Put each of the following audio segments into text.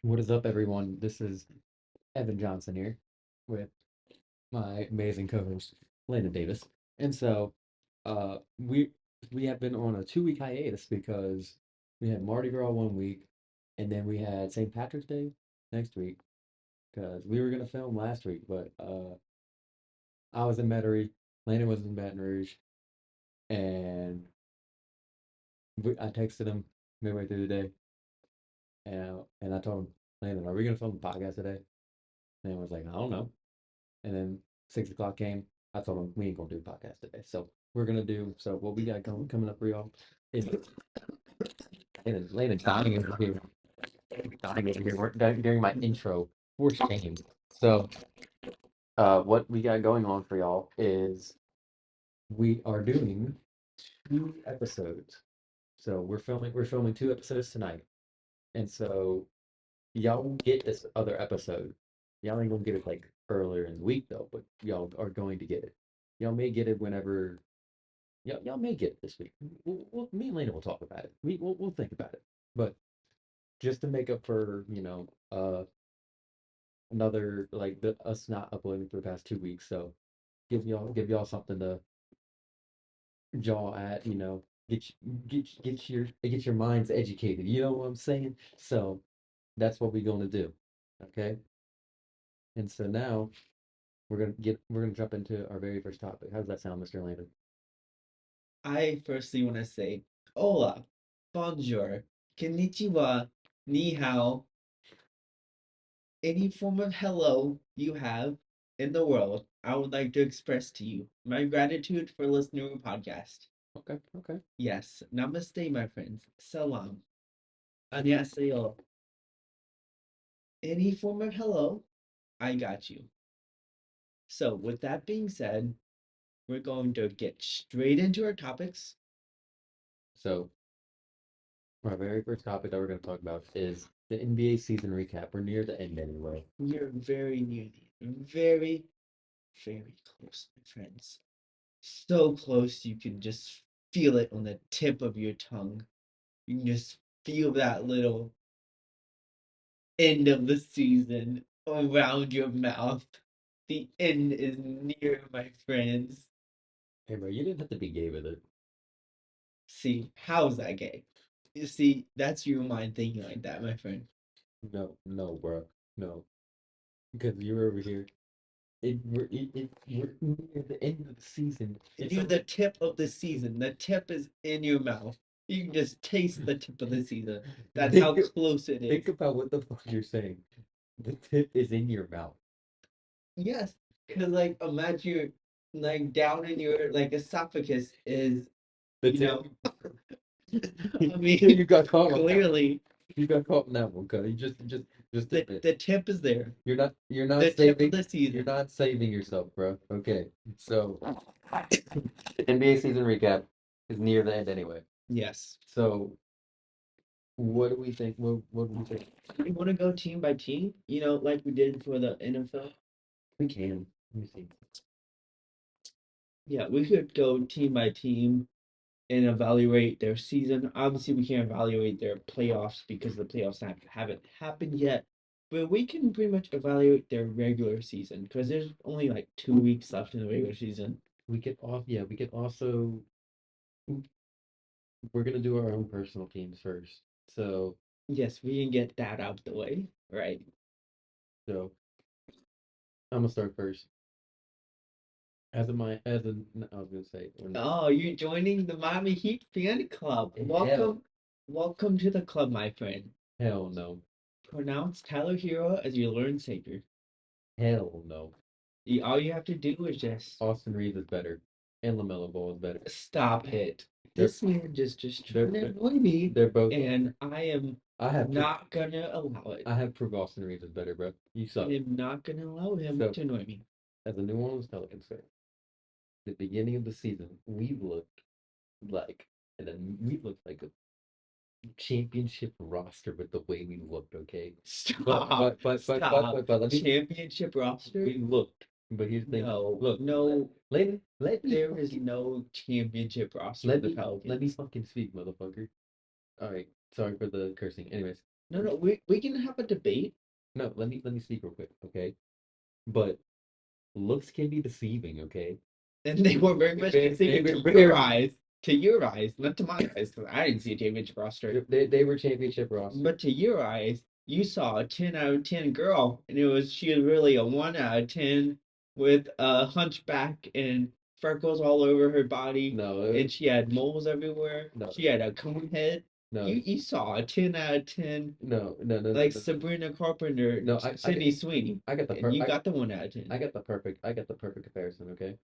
What is up, everyone? This is Evan Johnson here with my amazing co-host Landon Davis. And so, we have been on a 2 week hiatus because we had Mardi Gras one week, and then we had St. Patrick's Day next week because we were gonna film last week, but I was in Metairie, Landon was in Baton Rouge, and I texted him midway through the day, and I told him, Landon, are we gonna film the podcast today? And he was like, I don't know. And then 6 o'clock came. I told him we ain't gonna do a podcast today. So we're gonna do so what we got coming up for y'all is Landon dying over here. Dying over here during my intro for shame. So what we got going on for y'all is we are doing 2 episodes. So we're filming 2 episodes tonight. And so y'all will get this other episode. Y'all ain't gonna get it like earlier in the week though, but y'all are going to get it. Y'all may get it whenever y'all may get it this week. Me and Lena will talk about it. We'll think about it. But just to make up for another like us not uploading for the past 2 weeks, so give y'all something to jaw at. Get your minds educated. You know what I'm saying? So that's what we're gonna do. Okay. And so now we're gonna jump into our very first topic. How does that sound, Mr. Landon? I firstly want to say hola, bonjour, konnichiwa, ni hao, any form of hello you have in the world. I would like to express to you my gratitude for listening to a podcast. Okay, okay. Yes, namaste, my friends. Salam. Annyeonghaseyo. Any form of hello, I got you. So, with that being said, we're going to get straight into our topics. So our very first topic that we're gonna talk about is the NBA season recap. We're near the end anyway. You're very near the very, very close, my friends. So close you can just feel it on the tip of your tongue. You can just feel that little end of the season around your mouth. The end is near, my friends. Hey bro, you didn't have to be gay with it. See, how's that gay? You see, that's your mind thinking like that, my friend. No, no, bro. No. Because you're over here. We're near the end of the season. It's Near only the tip of the season. The tip is in your mouth. You can just taste the tip of the season. That's how think close it is. think about what the fuck you're saying. The tip is in your mouth. Yes, because like imagine you're like down in your like esophagus is, The you tip know, I mean, you got caught on that. clearly You got caught on that one, cuz. You just the admit. the tip is there. You're not The tip of saving the you're season. not saving yourself, bro. Okay. So NBA season recap is near the end anyway. Yes. So what do we think? What do we think? You want to go team by team, like we did for the NFL? We can. Let me see. Yeah, we could go team by team and evaluate their season. Obviously, we can't evaluate their playoffs because the playoffs haven't happened yet. But we can pretty much evaluate their regular season because there's only like 2 weeks left in the regular season. We could also we're gonna do our own personal teams first. So Yes, we can get that out the way, right? so I'm gonna start first. I was gonna say Oh, you're joining the Miami Heat fan club. hell Welcome to the club, my friend. hell no. Pronounce Tyler Hero as your Lord Savior. Hell no. All you have to do is just Austin Reeves is better. And LaMelo Ball is better. stop it. They're This man just they're trying to annoy me, they're both and I am I have proof not gonna allow it. I have proof Austin Reeves is better, bro. You I suck. am not gonna allow him So to annoy me. as a New Orleans Pelicans fan, the beginning of the season, like and then we looked like a championship roster with the way we looked, okay? But Stop. but but but but Stop. but, but let me Championship roster? we looked. But here's the thing. No, Look, no, let me there is fucking no championship roster let for the me let me Pelicans. fucking speak, motherfucker. All right, sorry for the cursing. Anyways, No, we can have a debate. No, let me speak real quick, okay? But looks can be deceiving, okay? And they were very much They deceiving were to your very eyes. To your eyes, not to my eyes, because I didn't see a championship roster. they were championship roster. But to your eyes, you saw a 10 out of 10 girl, and she was really a 1 out of 10 with a hunchback and freckles all over her body, No, and she had moles everywhere. no, She had a cone head. no, You saw a 10 out of 10 like no. Sabrina Carpenter, No, Sydney Sweeney, I got the and you got the 1 out of 10. I got the perfect comparison, okay?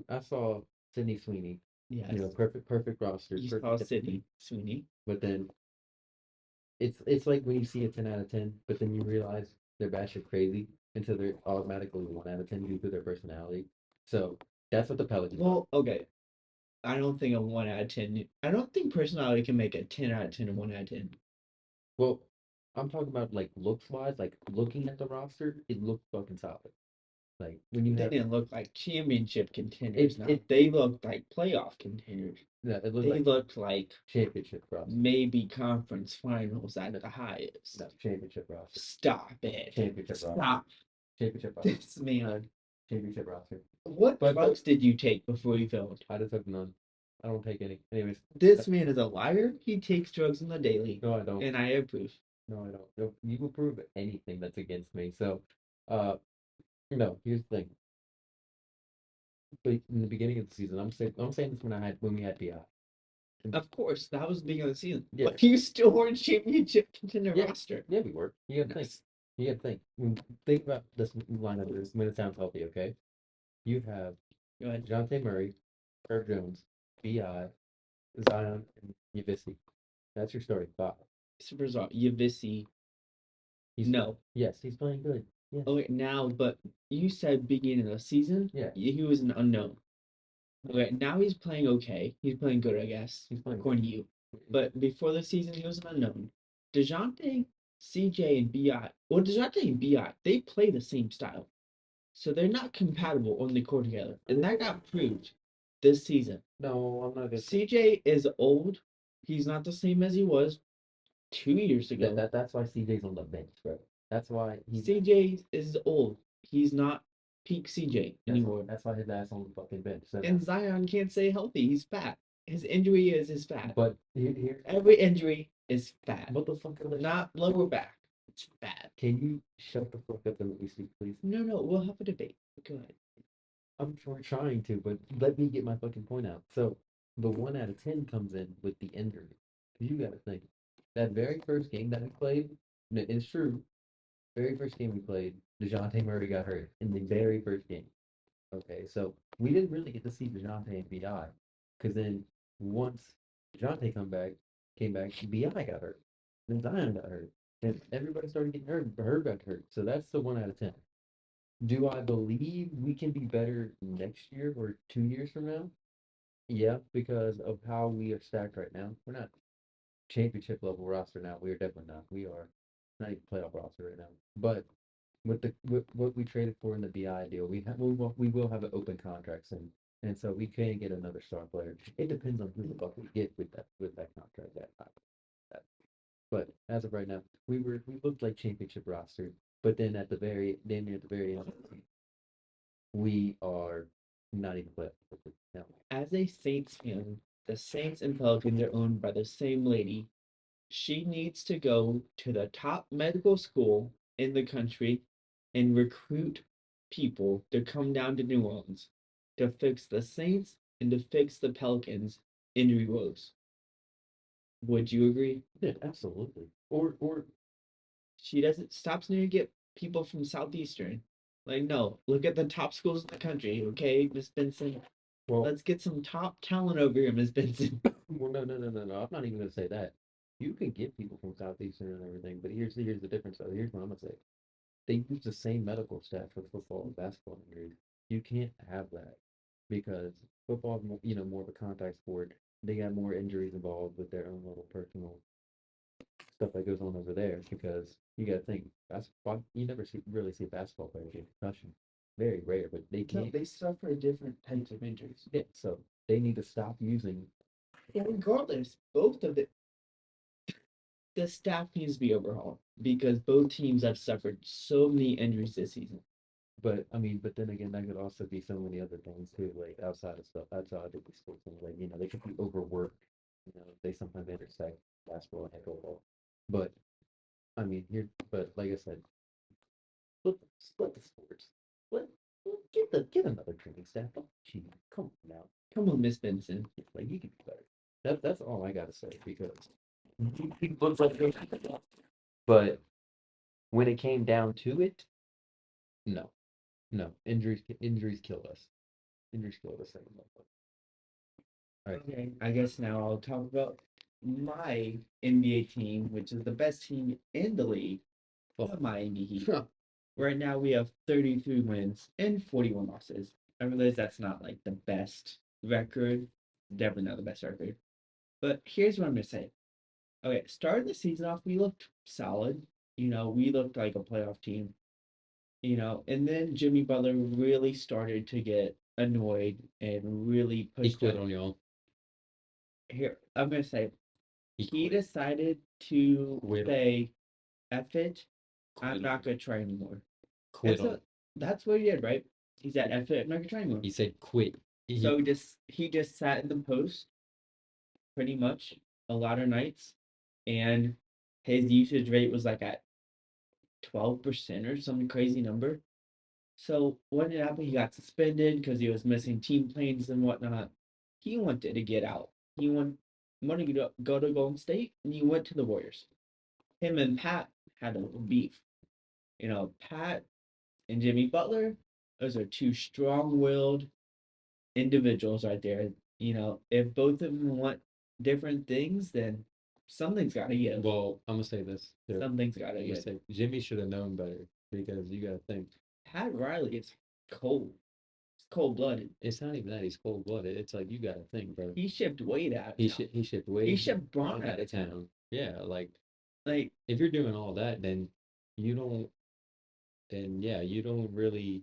I saw Sydney Sweeney, Yes, perfect roster, you saw perfect, Sydney Sweeney. but then it's like when you see a 10 out of 10, but then you realize they're batshit crazy, and so they're automatically 1 out of 10 due to their personality. So that's what the Pelicans are. Well, okay. I don't think a 1 out of 10. I don't think personality can make a 10 out of 10 a 1 out of 10. Well, I'm talking about like looks wise, like looking at the roster, it looks fucking solid. Like when you They have didn't look like championship contenders now. it They looked like playoff contenders. yeah, it looks They like looked like championship roster. maybe conference finals at No, the highest. no, championship roster. Stop it. Championship roster. Stop Championship roster. this man. Championship roster. What But drugs did you take before you filmed? I just have none. I don't take any. Anyways, This man is a liar. He takes drugs on the daily, no, I don't. and I approve. No, I don't. No, you will prove anything that's against me. So, uh, no. Here's the thing. But in the beginning of the season, I'm saying this when we had BI. Of course, that was the beginning of the season. Yeah. But you still weren't championship contender Yeah. roster. Yeah, we were. You gotta think. Nice. You gotta think. Think about this lineup is when it sounds healthy. Okay, you have Go ahead. Jonte Murray, Herb Jones, Bi, Zion, and Yavisi. That's your starting five. Super Yavisi. He's No. Yes, he's playing good. Yeah. Okay, now, but you said beginning of the season, Yeah. he was an unknown. Okay, now he's playing okay. He's playing good, I guess, He's playing according to you. But before the season, he was an unknown. DeJounte, CJ, and BI. Well, DeJounte and BI, they play the same style. So they're not compatible on the court together. And that got proved this season. No, I'm not gonna. CJ is old. He's not the same as he was 2 years ago. That's why CJ's on the bench, bro. That's why CJ is old. He's not peak CJ anymore. That's why his ass on the fucking bench. So And Zion can't stay healthy. He's fat. His injury is his fat. but here, Every injury is fat. what the fuck? Not lower back. It's fat. Can you shut the fuck up and let me speak, please? No, we'll have a debate. Go ahead. We're trying to, but let me get my fucking point out. So the 1 out of 10 comes in with the injury. You gotta think that very first game that we played, it's true. Very first game we played, DeJounte Murray got hurt in the very first game. Okay, so we didn't really get to see DeJounte and BI, because then once DeJounte came back, BI got hurt, then Zion got hurt, and everybody started getting hurt. Herb got hurt, so that's the 1 out of 10. Do I believe we can be better next year or 2 years from now? Yeah, because of how we are stacked right now. We're not championship level roster now. We are definitely not. We are not even playoff roster right now. But with what we traded for in the BI deal, we will have an open contract soon, and so we can get another star player. It depends on who the fuck we get with that contract that time. But as of right now, we looked like championship roster. But then damn near at the very end, we are not even playoff. No. As a Saints fan, the Saints and Pelicans are owned by the same lady. She needs to go to the top medical school in the country and recruit people to come down to New Orleans to fix the Saints and to fix the Pelicans' injury woes. Would you agree? Yeah, absolutely. Or She doesn't stops needing to get people from Southeastern. Like, no, look at the top schools in the country, okay, Miss Benson. well, Let's get some top talent over here, Miss Benson. well, no. I'm not even gonna say that. You can get people from Southeastern and everything, but here's the difference. Though. Here's what I'm gonna say. They use the same medical staff for football and basketball injuries. You can't have that because football is more of a contact sport. They got more injuries involved with their own little personal stuff that goes on over there because you got to think basketball. You never really see a basketball player get concussion. Very rare, but they No, can't. they suffer different types of injuries. Yeah, so they need to stop using. Yeah, regardless, both of them, the staff needs to be overhauled because both teams have suffered so many injuries this season. But I mean, but then again, that could also be so many other things too, like outside of stuff, outside of the sports things, like they could be overworked. They sometimes intersect basketball and pickleball. But I mean, but like I said, split the sports. Let get another training staff. Oh, gee, come on now. Come on, Miss Benson. Like you can be better. That's all I gotta say because he looks like but when it came down to it, no, no injuries killed us. Injuries killed us. All right. Okay, I guess now I'll talk about my NBA team, which is the best team in the league, the Miami Heat. Right now we have 33 wins and 41 losses. I realize that's not like the best record, definitely not the best record. But here's what I'm gonna say. Okay, starting the season off, we looked solid. We looked like a playoff team. And then Jimmy Butler really started to get annoyed and really He pushed quit up. on y'all. Here, I'm gonna say He he quit. decided to Quit on. say, F it, Quit I'm on. not gonna try anymore. Quit And on. so that's what he did, right? He said, F it, I'm not gonna try anymore. He said quit. So he just sat in the post pretty much a lot of nights, and his usage rate was like at 12% or some crazy number. So what did happen? He got suspended because he was missing team planes and whatnot. He wanted to get out. Wanted to go to Golden State, and he went to the Warriors. Him and Pat had a little beef. Pat and Jimmy Butler, those are two strong-willed individuals right there. If both of them want different things, then something's got to give. Well, I'm gonna say this. Too. Something's got to I'm gonna give. say Jimmy should have known better because you gotta think. Pat Riley is cold. It's cold-blooded. It's not even that he's cold blooded. It's like you gotta think, bro. He shipped Wade out. He shipped Wade. He shipped Braun out of town. Yeah, like Like, if you're doing all that, then you don't. Then yeah, you don't really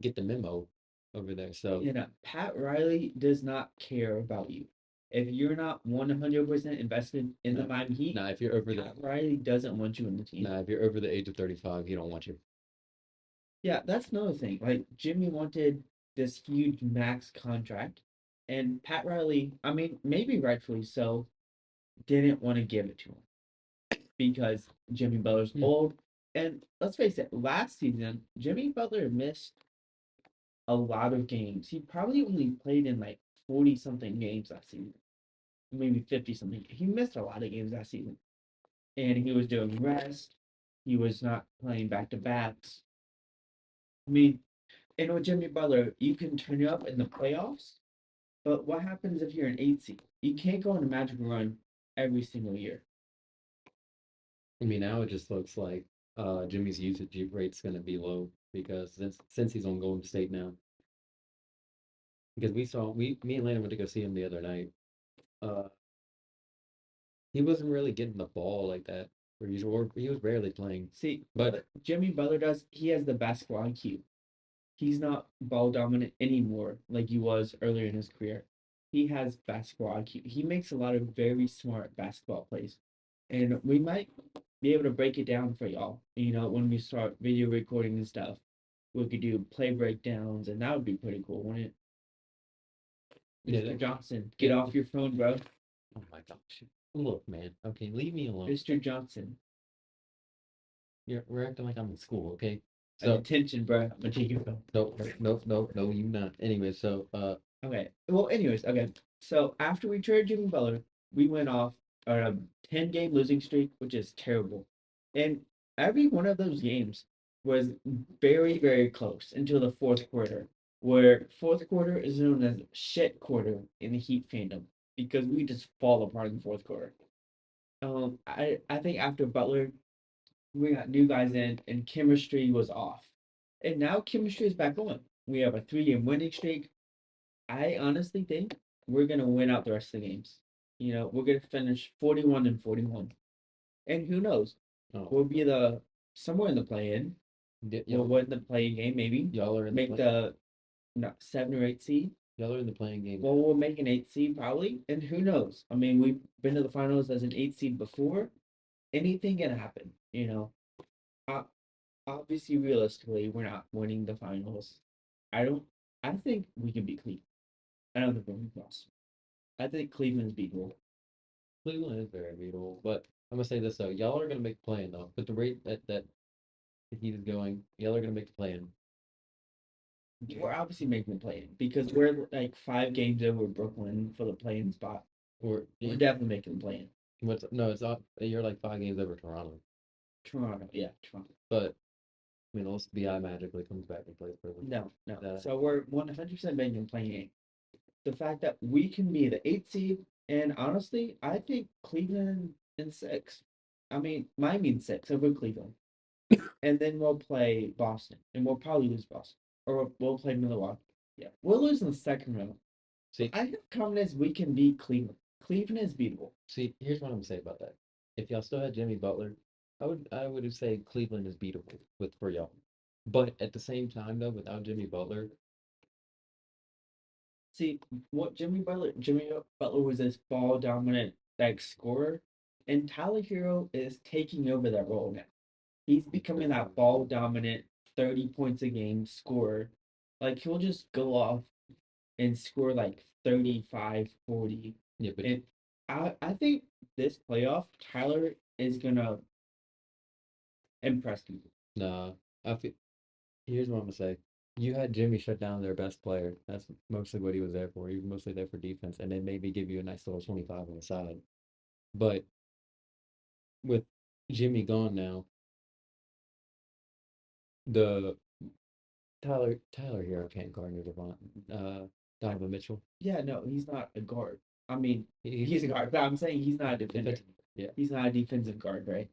get the memo over there. So Pat Riley does not care about you. If you're not 100% invested in the No. Miami Heat, now if you're over Pat Riley doesn't want you in the team. if you're over the age of 35, he don't want you. Yeah, that's another thing. Like Jimmy wanted this huge max contract, and Pat Riley, I mean, maybe rightfully so, didn't want to give it to him because Jimmy Butler's old. And let's face it, last season, Jimmy Butler missed a lot of games. He probably only played in like 40 something games last season, maybe 50 something. He missed a lot of games last season. And he was doing rest. He was not playing back to backs. I mean, and with Jimmy Butler, you can turn it up in the playoffs, but what happens if you're an 8 seed? You can't go on a magic run every single year. I mean, now it just looks like Jimmy's usage rate's gonna be low because since he's on Golden State now. Because me and Lana went to go see him the other night. Uh, he wasn't really getting the ball like that, or he was barely playing. See, But what Jimmy Butler does, he has the basketball IQ. He's not ball dominant anymore like he was earlier in his career. He has basketball IQ. He makes a lot of very smart basketball plays. And we might be able to break it down for y'all. When we start video recording and stuff, we could do play breakdowns, and that would be pretty cool, wouldn't it? Mr. Johnson, get off your phone, bro. Oh my gosh. Look, man. Okay, leave me alone. Mr. Johnson. We're acting like I'm in school, okay? So attention, bro. I'm gonna take your phone. No, you not. Anyway, so Okay. Well, anyways, okay. So after we traded Jimmy Butler, we went off a 10-game losing streak, which is terrible. And every one of those games was very, very close until the fourth quarter, where fourth quarter is known as shit quarter in the Heat fandom because we just fall apart in the fourth quarter. I think after Butler, we got new guys in, and chemistry was off. And now chemistry is back on. We have a 3-game winning streak. I honestly think we're gonna win out the rest of the games. We're gonna finish 41-41. And who knows? oh, We'll be somewhere in the play-in. We'll win the play-in game, maybe. y'all are in Make the 7 or 8 seed. y'all are in the playing game. Well, we'll make an 8 seed probably. And who knows? I mean, we've been to the finals as an 8 seed before. anything can happen. Uh, Obviously, realistically, we're not winning the finals. I don't. I think we can beat Cleveland. I don't think we'll beat Boston. I think Cleveland's beatable. Cleveland is very beatable, but I'm gonna say this though, y'all are gonna make the play in though. But the rate that the Heat is going, y'all are gonna make the play in. We're obviously making the play-in because we're like 5 games over Brooklyn for the play-in spot. Or We're definitely making the play-in. what's no, it's not. You're like 5 games over Toronto, Toronto, yeah, Toronto. but I mean, unless Bi magically comes back and plays for them. No. That So we're 100% making the play-in. The fact that we can be the 8th seed, and honestly, I think Cleveland in 6. I mean, Miami in 6 over Cleveland, and then we'll play Boston, and we'll probably lose Boston, or we'll play Milwaukee. Yeah, we'll lose in the second round. see, I have confidence we can beat Cleveland. Cleveland is beatable. see, here's what I'm gonna say about that. If y'all still had Jimmy Butler, I would say Cleveland is beatable with for y'all. But at the same time though, without Jimmy Butler, See what Jimmy Butler was this ball dominant like scorer, and Tyler Hero is taking over that role now. He's becoming that ball dominant 30 points a game scorer. Like he'll just go off and score like 35, 40. yeah, but And I think this playoff, Tyler is gonna impress people. nah, I feel here's what I'm gonna say. You had Jimmy shut down their best player. That's mostly what he was there for. He was mostly there for defense, and then maybe give you a nice little 25 on the side. But with Jimmy gone now, the Tyler Hero can't guard Devon, Donovan Mitchell. Yeah, no, he's not a guard. I mean, He's he's a guard, but I'm saying he's not a defender. defensive. Yeah, He's not a defensive guard, right?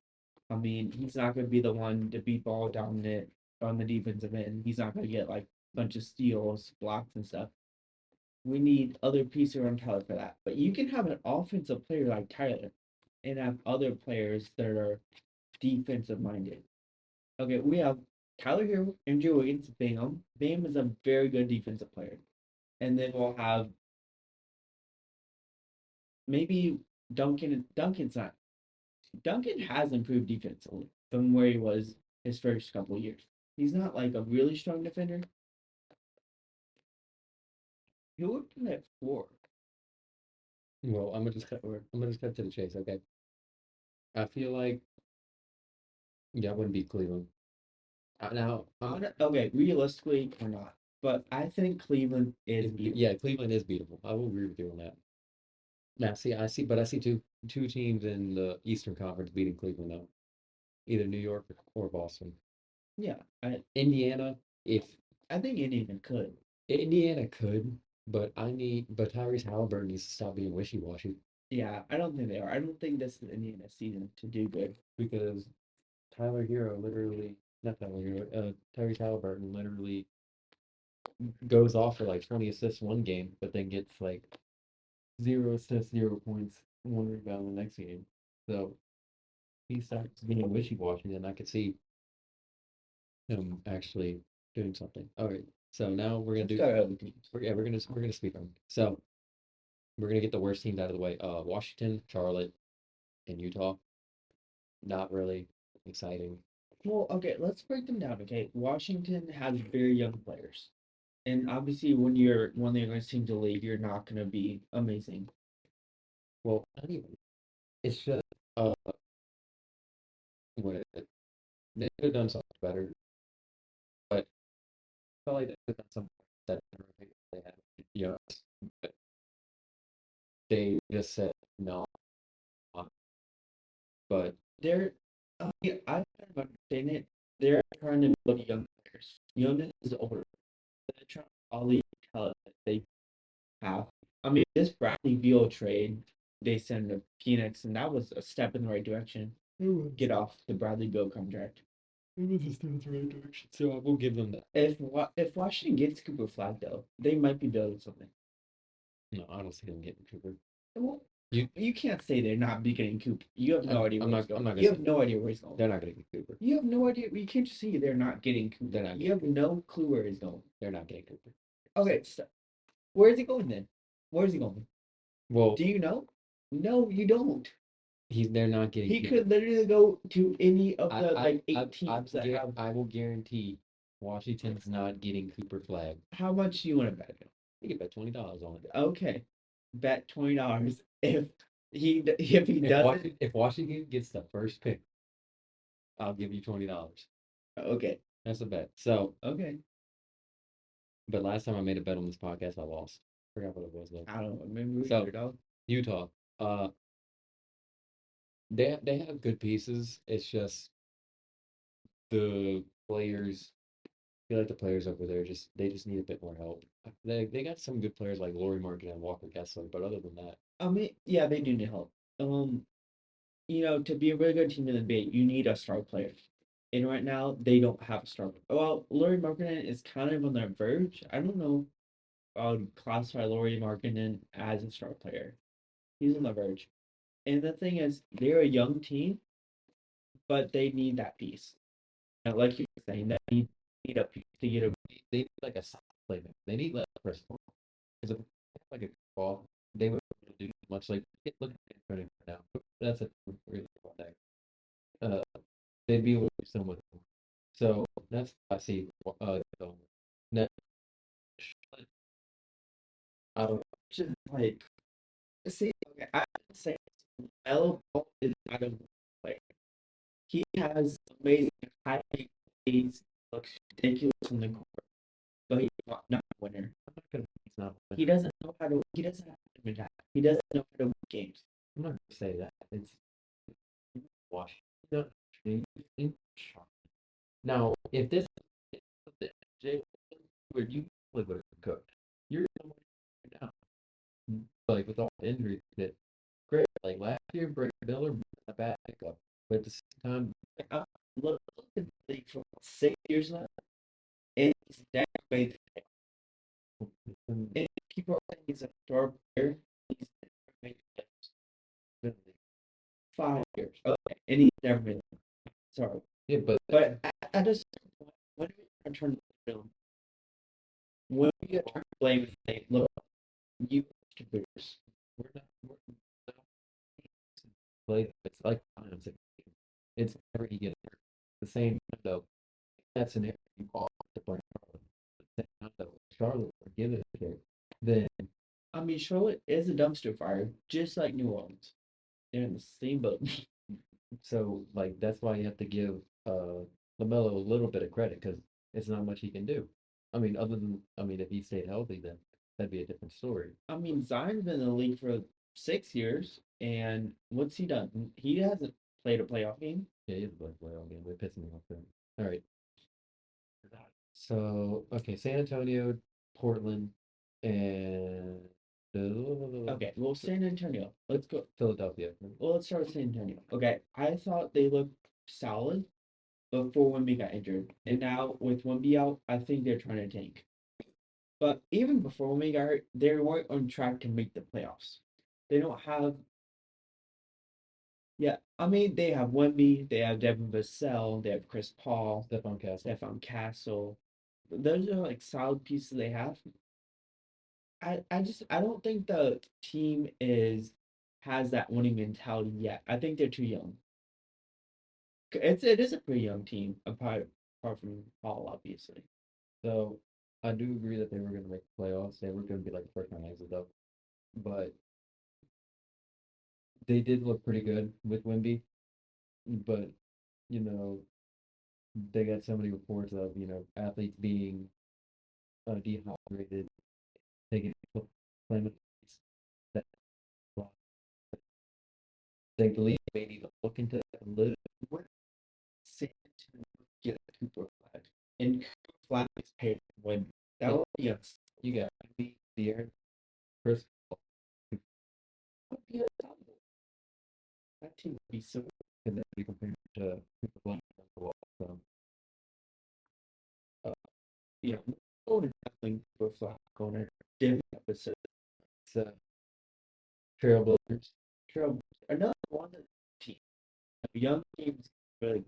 I mean, he's not going to be the one to be ball dominant on the defensive end. He's not going to get like a bunch of steals, blocks, and stuff. We need other pieces around Tyler for that. But you can have an offensive player like Tyler and have other players that are defensive minded. Okay, we have Tyler here, Andrew Wiggins, Bam. Bam is a very good defensive player. And then we'll have maybe Duncan. Duncan's not. Duncan has improved defensively from where he was his first couple of years. He's not like a really strong defender. He would put at 4. well, I'm gonna just cut to the chase. Okay, I feel like yeah, I wouldn't beat Cleveland. Now, Okay, realistically or not, but I think Cleveland is beatable. yeah, Cleveland is beatable. I will agree with you on that. Now, but I see two teams in the Eastern Conference beating Cleveland now, either New York or Boston. Yeah, Indiana, if I think Indiana could. Indiana could, but Tyrese Halliburton needs to stop being wishy-washy Yeah, I don't think they are. I don't think this is Indiana's season to do good. because Tyler Hero literally, not Tyler Hero, Tyrese Halliburton literally goes off for like 20 assists one game, but then gets like 0 assists, 0 points, 1 rebound the next game. So he starts being wishy-washy, and I could see him actually doing something. All right, so now we're gonna Let's do. go to other teams. We're gonna speed on. So we're gonna get the worst teams out of the way. Washington, Charlotte, and Utah. Not really exciting. Well, okay, let's break them down. Okay, Washington has very young players, and obviously, when you're one of the youngest teams in the league, you're not going to be amazing. Well, not even. It's just what they could have done something better, but I felt like they could have done something that they had. You know, but they just said no. But They're, I kind of understand it. They're trying to build young players. Jonas is older. They're trying all the talent that they have. I mean, this Bradley Beal trade, they sent to Phoenix, and that was a step in the right direction. Get off the Bradley Beal contract. it was a step in the right direction. So I will give them that. If Washington gets Cooper Flag though, they might be building something. No, I don't see them getting Cooper. Well, You, you can't say they're not getting Cooper. You have no idea I'm where he's not. I'm going. not You gonna. have no idea where he's going. They're not gonna get Cooper. You have no idea. You can't just say they're not getting Cooper. They're not You have no clue where he's going. They're not getting Cooper. Okay, so where is he going then? Where is he going? Well, Do you know? No, you don't. they're not getting. He Cooper. could literally go to any of I the I like I eight teams that have. I will guarantee Washington's not getting Cooper Flag. How much do you want to bet him? You can bet $20 on it. Okay, bet $20 if he doesn't. If Washington gets the first pick, I'll give you $20. Okay, That's a bet. So, okay. but last time I made a bet on this podcast, I lost. Forgot what it was though. I don't know. Maybe we So should all. Utah, uh, they have good pieces. It's just the players. I feel like the players over there they just need a bit more help. They got some good players like Laurie Market and Walker Kessler, but other than that, I mean, yeah, they do need help. To be a really good team in the NBA, you need a star player. And right now, they don't have a star. Well, Laurie Markkinen is kind of on the verge. I don't know if I would classify Laurie Markkinen as a star player. He's on the verge. And the thing is, they're a young team, but they need that piece. And like you were saying, that need a piece to get a. they need like a solid playmaker. They need like a person. Because if they have, like a ball, they would do much like look at it right now. That's a really cool thing. Uh, they'd be able to do some with them. So that's I see. Going. Now, I don't. Just like, see, okay, I would say Melo Ball is not a player. He has amazing high plays, looks ridiculous on the court, but he's not a winner. I'm not gonna. It's not. He doesn't know how to. He doesn't have to win that. He doesn't know how to win games. I'm not gonna say that. It's Washington. In Now, if this Jay, where you would have cooked, you're right now. Like with all the injuries that great. Like last year, Brett Miller a bad pickup, but at the same time, I look at the league for 6 years now, and he's never made the um, And people are saying he's a star player. He's never made the playoffs. 5 years. Okay, and he's never made the playoffs. Sorry. yeah, but But at a certain point, when are we going to turn the film? When are we going to turn the blame and say, look, you contributors. we're not play. It's like times it's never you get hurt. The same time though, that's an area you all have to blame Charlotte. The same time though, Charlotte would give it a kick. Then I mean, Charlotte is a dumpster fire, just like New Orleans. They're in the same boat. so like that's why you have to give Lamelo a little bit of credit because it's not much he can do. Other than if he stayed healthy, then that'd be a different story. I mean, Zion's been in the league for 6 years, and what's he done? He hasn't played a playoff game. Yeah, he is a playoff game. They're pissing me off there. All right. So okay, San Antonio, Portland, and Okay, well, San Antonio. Let's go. Philadelphia. Well, let's start with San Antonio. Okay, I thought they looked solid before Wemby got injured, and now with Wemby out, I think they're trying to tank. But even before Wemby got hurt, they weren't on track to make the playoffs. They don't have. Yeah, I mean, they have Wemby, they have Devin Vassell, they have Chris Paul, Stephon Castle. Those are like solid pieces they have. I don't think the team has that winning mentality yet. I think they're too young. It is a pretty young team, apart from Paul, obviously. So I do agree that they were going to make the playoffs. They were going to be like the first round exit though, but they did look pretty good with Wemby. But you know they got so many reports of athletes being dehydrated, taking playing that they believe they need to look into that a little. What San Antonio get a Cooper Flag, and Cooper Flag is paid for Wemby. That would be You got Wemby, De'Aaron, Chris Paul, unstoppable. That team would be so. and then you compare it to Cooper Flag on the wall. So Uh, yeah, going to definitely Cooper Flag going to different episode. it's Trailblazers. Trail another one of the team. Young teams really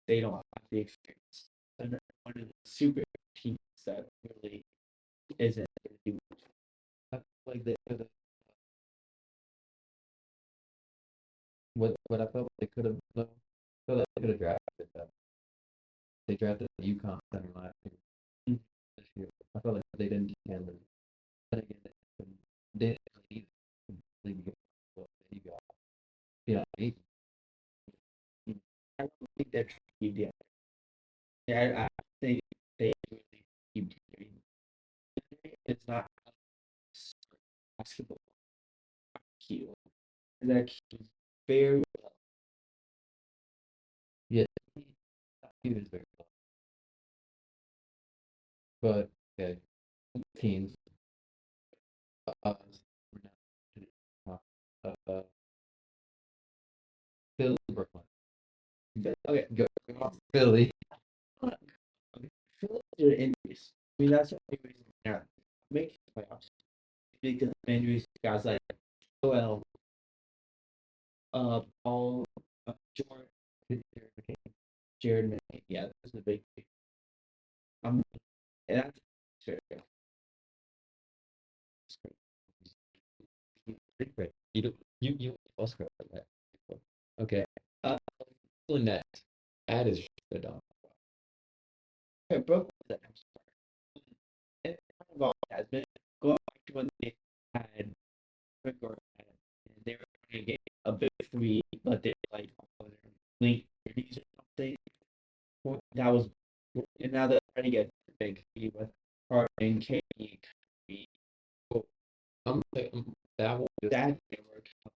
they don't have the experience. Another one of the super teams that really isn't gonna do much. I feel like they what I felt like they could have done, I felt like they could have drafted that. They drafted the UConn center last year. Mm. This year. I felt like they didn't handle it. Then again, they didn't really need to well, you got maybe. Mm. I don't think they're keep yet. Yeah, I think they really keep doing. It's not basketball IQ. That keeps very Yeah, he was very close. But okay, teams. We're now Philly, Brooklyn. okay. Go off Philly. Okay. Phillies are injuries. I mean, that's the only reason they're not making the playoffs. Because of injuries, guys like Joel, Paul, Jordan, Jared McCain. Yeah, that's the big thing. Um, and that's fair. Right. You don't, you also got that. Okay. Uh, Brooklyn Nets. That is the dumb. okay, Brooklyn, and kind of all has been going back to when they had Rick Gordon, and they were trying to get a big three, but they like all their late 30s or something. Well, that was, and now they're trying to get a big three with Harden, KD, Kyrie. That one. That didn't work out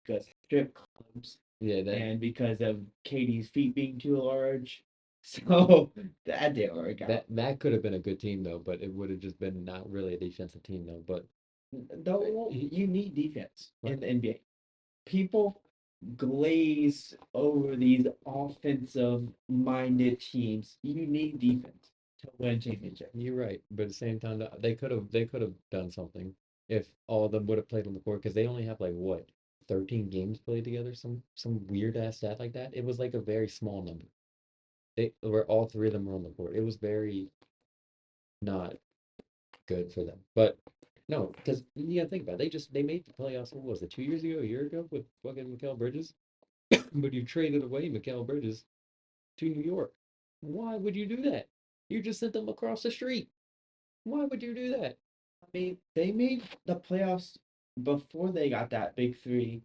because strip clubs Yeah, that and because of Katie's feet being too large. So that didn't work out. that could have been a good team though, but it would have just been not really a defensive team though. But Though you need defense in Right. the NBA. People glaze over these offensive minded teams. You need defense to win championships. You're right. But at the same time, they could have done something if all of them would have played on the court because they only have like what 13 games played together, some weird ass stat like that. It was like a very small number. They were all three of them were on the court. It was very not good for them. But no, because you gotta think about it. They made the playoffs. What was it? 2 years ago, a year ago with fucking Mikal Bridges. But you traded away Mikal Bridges to New York. Why would you do that? You just sent them across the street. Why would you do that? I mean, they made the playoffs before they got that big three,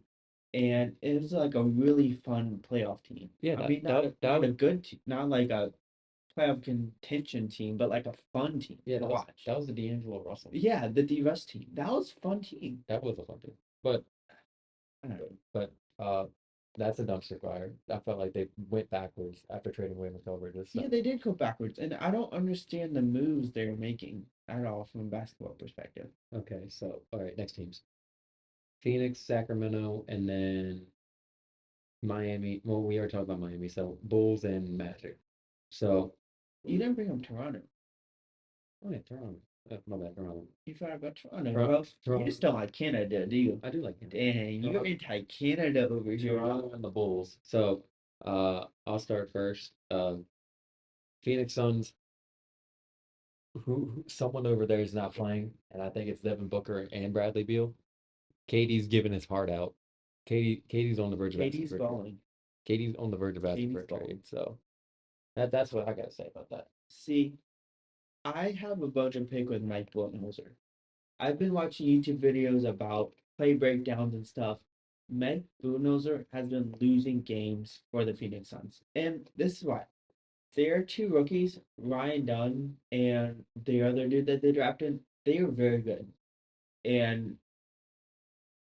and it was like a really fun playoff team. Yeah, I mean, not a good team, not like a playoff contention team, but like a fun team yeah, to watch. that was the D'Angelo Russell. Yeah, the D-Russ team. That was a fun team. That was a fun team. But I don't know. but that's a dumpster fire. I felt like they went backwards after trading away Mikal Bridges. So Yeah, they did go backwards, and I don't understand the moves they're making at all from a basketball perspective. okay, so all right, next teams. Phoenix, Sacramento, and then Miami. Well, we are talking about Miami, so Bulls and Magic. So, You didn't bring up Toronto. oh yeah, Toronto. My bad, Toronto. You forgot about Toronto, Toronto, bro. You Toronto. just don't like Canada, do you? I do like him. Dang, you're Toronto, anti-Canada over here, bro. Toronto and the Bulls. So, I'll start first. Phoenix Suns. Someone over there is not playing, and I think it's Devin Booker and Bradley Beal. Katie's giving his heart out. Katie's on the verge of asking KD's for a trade. balling. Katie's on the verge of asking for KD's a trade. balling. So that's what I gotta say about that. See, I have a bone to pick with Mike Budenholzer. I've been watching YouTube videos about play breakdowns and stuff. Mike Budenholzer has been losing games for the Phoenix Suns, and this is why. Their two rookies, Ryan Dunn and the other dude that they drafted, they are very good. And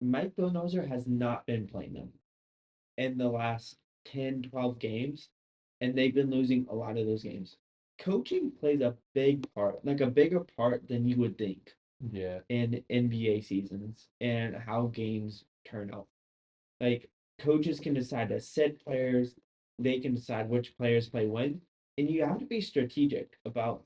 Mike Budenholzer has not been playing them in the last 10, 12 games, and they've been losing a lot of those games. Coaching plays a big part, like a bigger part than you would think Yeah. in NBA seasons and how games turn out. Like coaches can decide to sit players, they can decide which players play when, and you have to be strategic about,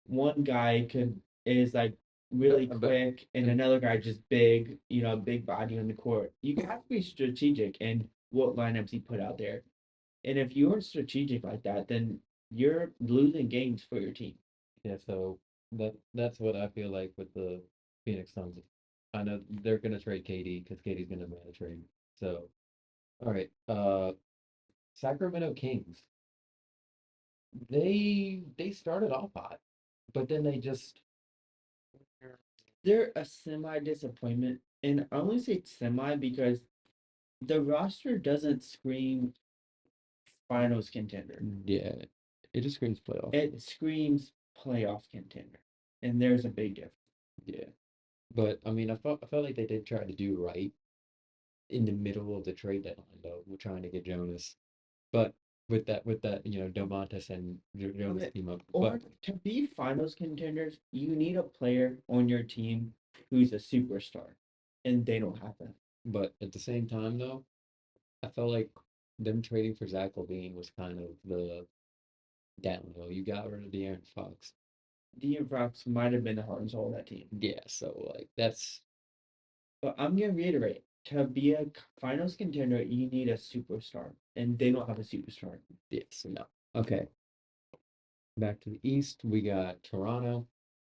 one guy could is like really But quick and another guy just big, big body on the court. You have to be strategic in what lineups you put out there. And if you aren't strategic like that, then you're losing games for your team. yeah, so that's what I feel like with the Phoenix Suns. I know they're gonna trade KD because KD's gonna demand a trade. So, all right. Sacramento Kings. They started off hot, but then they just They're a semi disappointment, and I only say semi because the roster doesn't scream finals contender. yeah, it just screams playoff. It screams playoff contender, and there's a big difference. Yeah, but I mean, I felt like they did try to do right in the middle of the trade deadline, though. We're trying to get Jonas, but with that, Domantas and Jonas Okay, team up. or But to be finals contenders, you need a player on your team who's a superstar, and they don't have that. but at the same time, though, I felt like them trading for Zach Levine was kind of the downhill. You got rid of De'Aaron Fox. De'Aaron Fox might have been the heart and soul of that team. Yeah, so like that's But I'm gonna reiterate, to be a finals contender, you need a superstar, and they don't have a superstar. yes, no. Okay, back to the East, we got Toronto.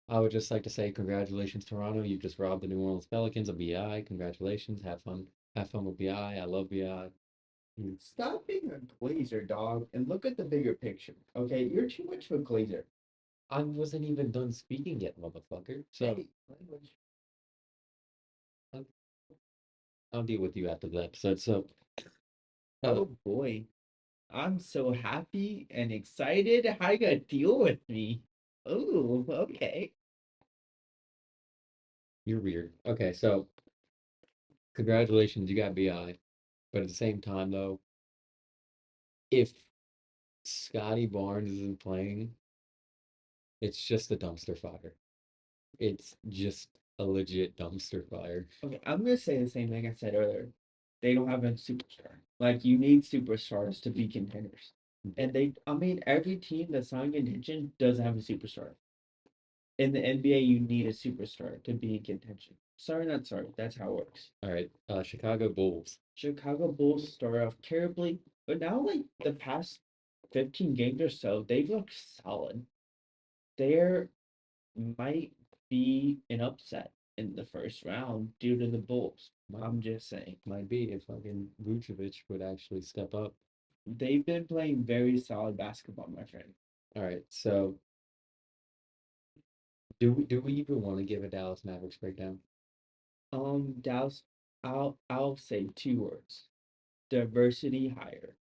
I would just like to say congratulations, Toronto. You just robbed the New Orleans Pelicans of BI. Congratulations. Have fun. Have fun with BI. I love BI. Stop being a glazer, dog, and look at the bigger picture. Okay, you're too much of a glazer. I wasn't even done speaking yet, motherfucker. So Hey, language. I'll, I'll deal with you after the episode. So Oh boy, I'm so happy and excited. How you gonna deal with me? Oh, okay. you're weird. Okay, so congratulations, you got BI. But at the same time, though, if Scotty Barnes isn't playing, it's just a dumpster fire. It's just a legit dumpster fire. Okay, I'm gonna say the same thing I said earlier. They don't have a superstar. Like you need superstars to be contenders. And I mean, every team that's not in contention doesn't have a superstar. In the NBA, you need a superstar to be in contention. Sorry, not sorry. That's how it works. All right, Chicago Bulls. Chicago Bulls start off terribly, but now like the past 15 games or so, they've looked solid. There might be an upset in the first round due to the Bulls. I'm just saying. Might be if fucking Vucevic would actually step up. They've been playing very solid basketball, my friend. All right, so do we even want to give a Dallas Mavericks breakdown? Dallas, I'll say two words. Diversity hire.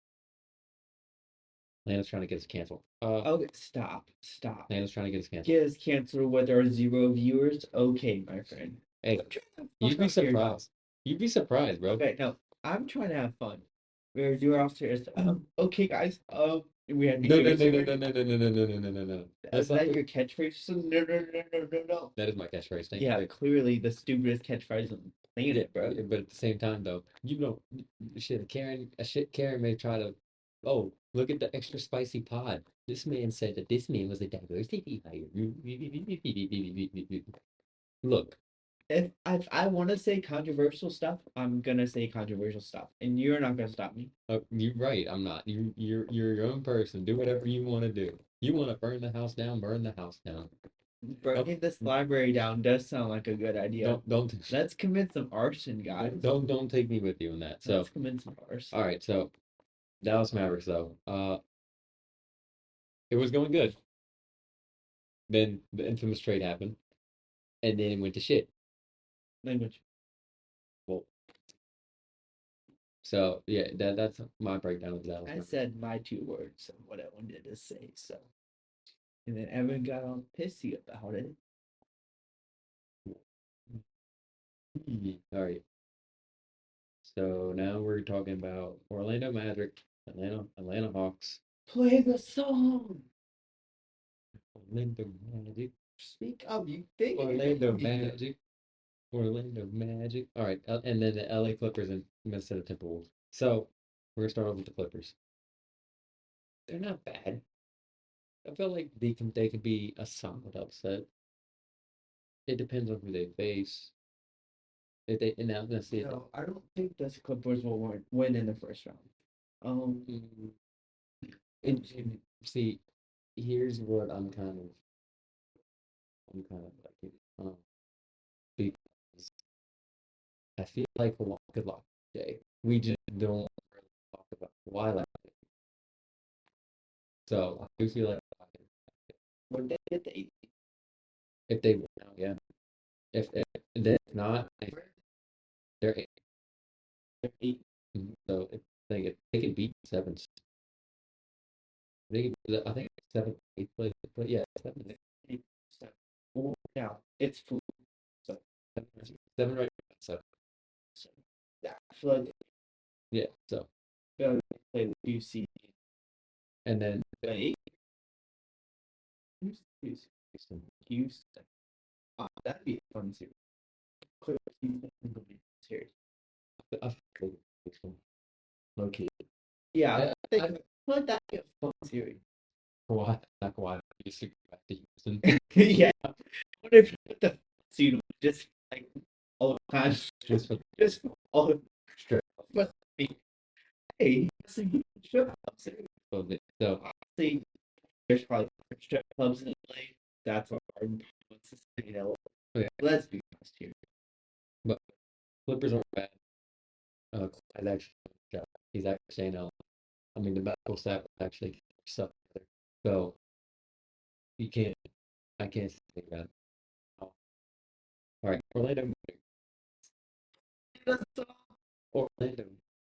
Atlanta's trying to get us canceled. Okay, stop. Atlanta's trying to get us canceled. Get us canceled with our 0 viewers. Okay, my friend. Hey, I'm trying to have you'd fun be out here, dog. surprised. You'd be surprised, bro. Okay, no, I'm trying to have fun. Whereas you're upstairs. Okay, guys. We had No, no, no, no, no, no, no, no, no, no, no, no, no, no. Is That's not that your catchshit? No. that is my catchphrase. Thank Yeah, you. clearly the stupidest catchphrase on the planet, bro. Yeah, but at the same time, though, Karen may try to, oh, look at the extra spicy pod. This man said that this man was a diversity hire. Look, If I want to say controversial stuff, I'm gonna say controversial stuff, and you're not gonna stop me. you're right. I'm not. You're your own person. Do whatever you want to do. You want to burn the house down, burn the house down. Burning this library down does sound like a good idea. Don't Let's commit some arson, guys. don't take me with you in that. So Let's commit some arson. all right. So Dallas Mavericks though. It was going good. Then the infamous trade happened, and then it went to shit. Language. Well, so yeah, that's my breakdown of Dallas I Mavericks. said my two words of what I wanted to say, so. And then Evan got all pissy about it. All right. So now we're talking about Orlando Magic, Atlanta Hawks, Play the song. Orlando Magic, Speak up, you think Orlando Magic, Orlando Magic. All right, and then the LA Clippers and Minnesota Timberwolves. So we're gonna start off with the Clippers. They're not bad. I feel like they could be a solid upset. It depends on who they face. If they and now let's see. No, I don't think the Clippers will win in the first round. Mm, and see, here's what I'm kind of like, because I feel like a lot. Good luck, Jay. we just don't really talk about why like it. So I do feel like Would they get the 8? if they win out, yeah. If then if not, they're eight. They're 8. So if they can beat seven, they can, I think seventh, eighth place, but yeah, seven, 8, 7. Well, now it's full. So, seven right. So so yeah, I feel like yeah, so they play the UC and then 8. Houston. Houston. That'd be a fun series. Clear Houston would be a series. I think Houston. Low key. Yeah, I, I think I, like that'd be a fun series. Kawhi, not Kawhi. Used to go back to Houston. Yeah. What if you put the seed just like all the time, Just for just for all the strip but hey, he doesn't get strip clubs. of it. So See, there's probably strip clubs in LA. That's what Harden wants to say. yeah, Let's be honest here. but Clippers aren't bad. Kawhi's actually he's actually saying I mean the medical staff actually suck. So you can't I can't say that. All right, Orlando. Orlando.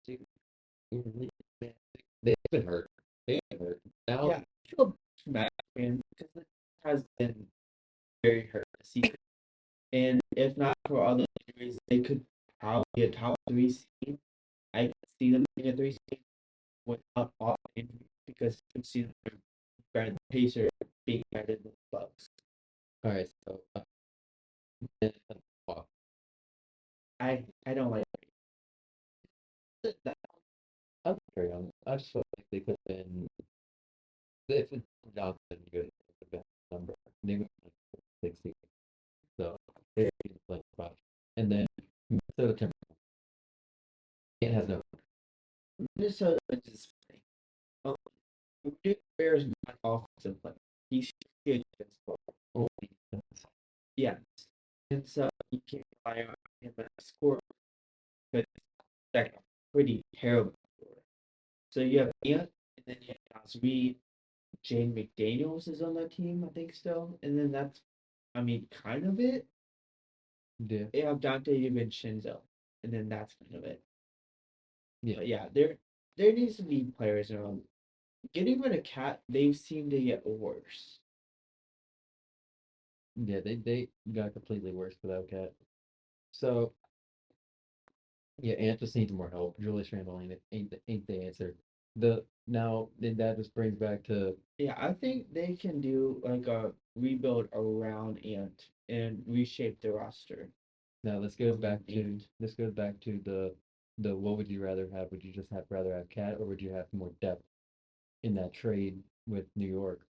Dude, Orlando, man, they've been hurt. They've been hurt. Now, Yeah, I feel bad for him because it has been very hurt this season. And if not for all the injuries, they could probably be a top 3 seed. I can see them being a 3 seed without all the injuries because you can see them better the Pacers being better than the Bucks. all right, so well, I don't like that. I'm very young. I just feel like they could have been if it's Johnson good, it would have been a number. They would have been 60. So they need to play spot. And then Minnesota Timberwolves. It has no Minnesota is just um, Duke Bear's not offensive player. He's good defensive player. oh, defense. Yes. And so you can't rely on him as a scorer because that's pretty terrible. So you have Ant, and then you have Nas Reed. Jane McDaniels is on that team, I think still. And then that's, I mean, kind of it. Yeah, They have Dante DiVincenzo, and then that's kind of it. yeah, But yeah, there needs to be players around. Getting rid of Cat, they seem to get worse. yeah. They got completely worse without Cat. So yeah, Ant just needs more help. Julius Randle ain't the answer. The now then that just brings back to Yeah, I think they can do like a rebuild around Ant and reshape the roster. now this goes back around to Ant. the what would you rather have? Would you just have rather have Cat or would you have more depth in that trade with New York?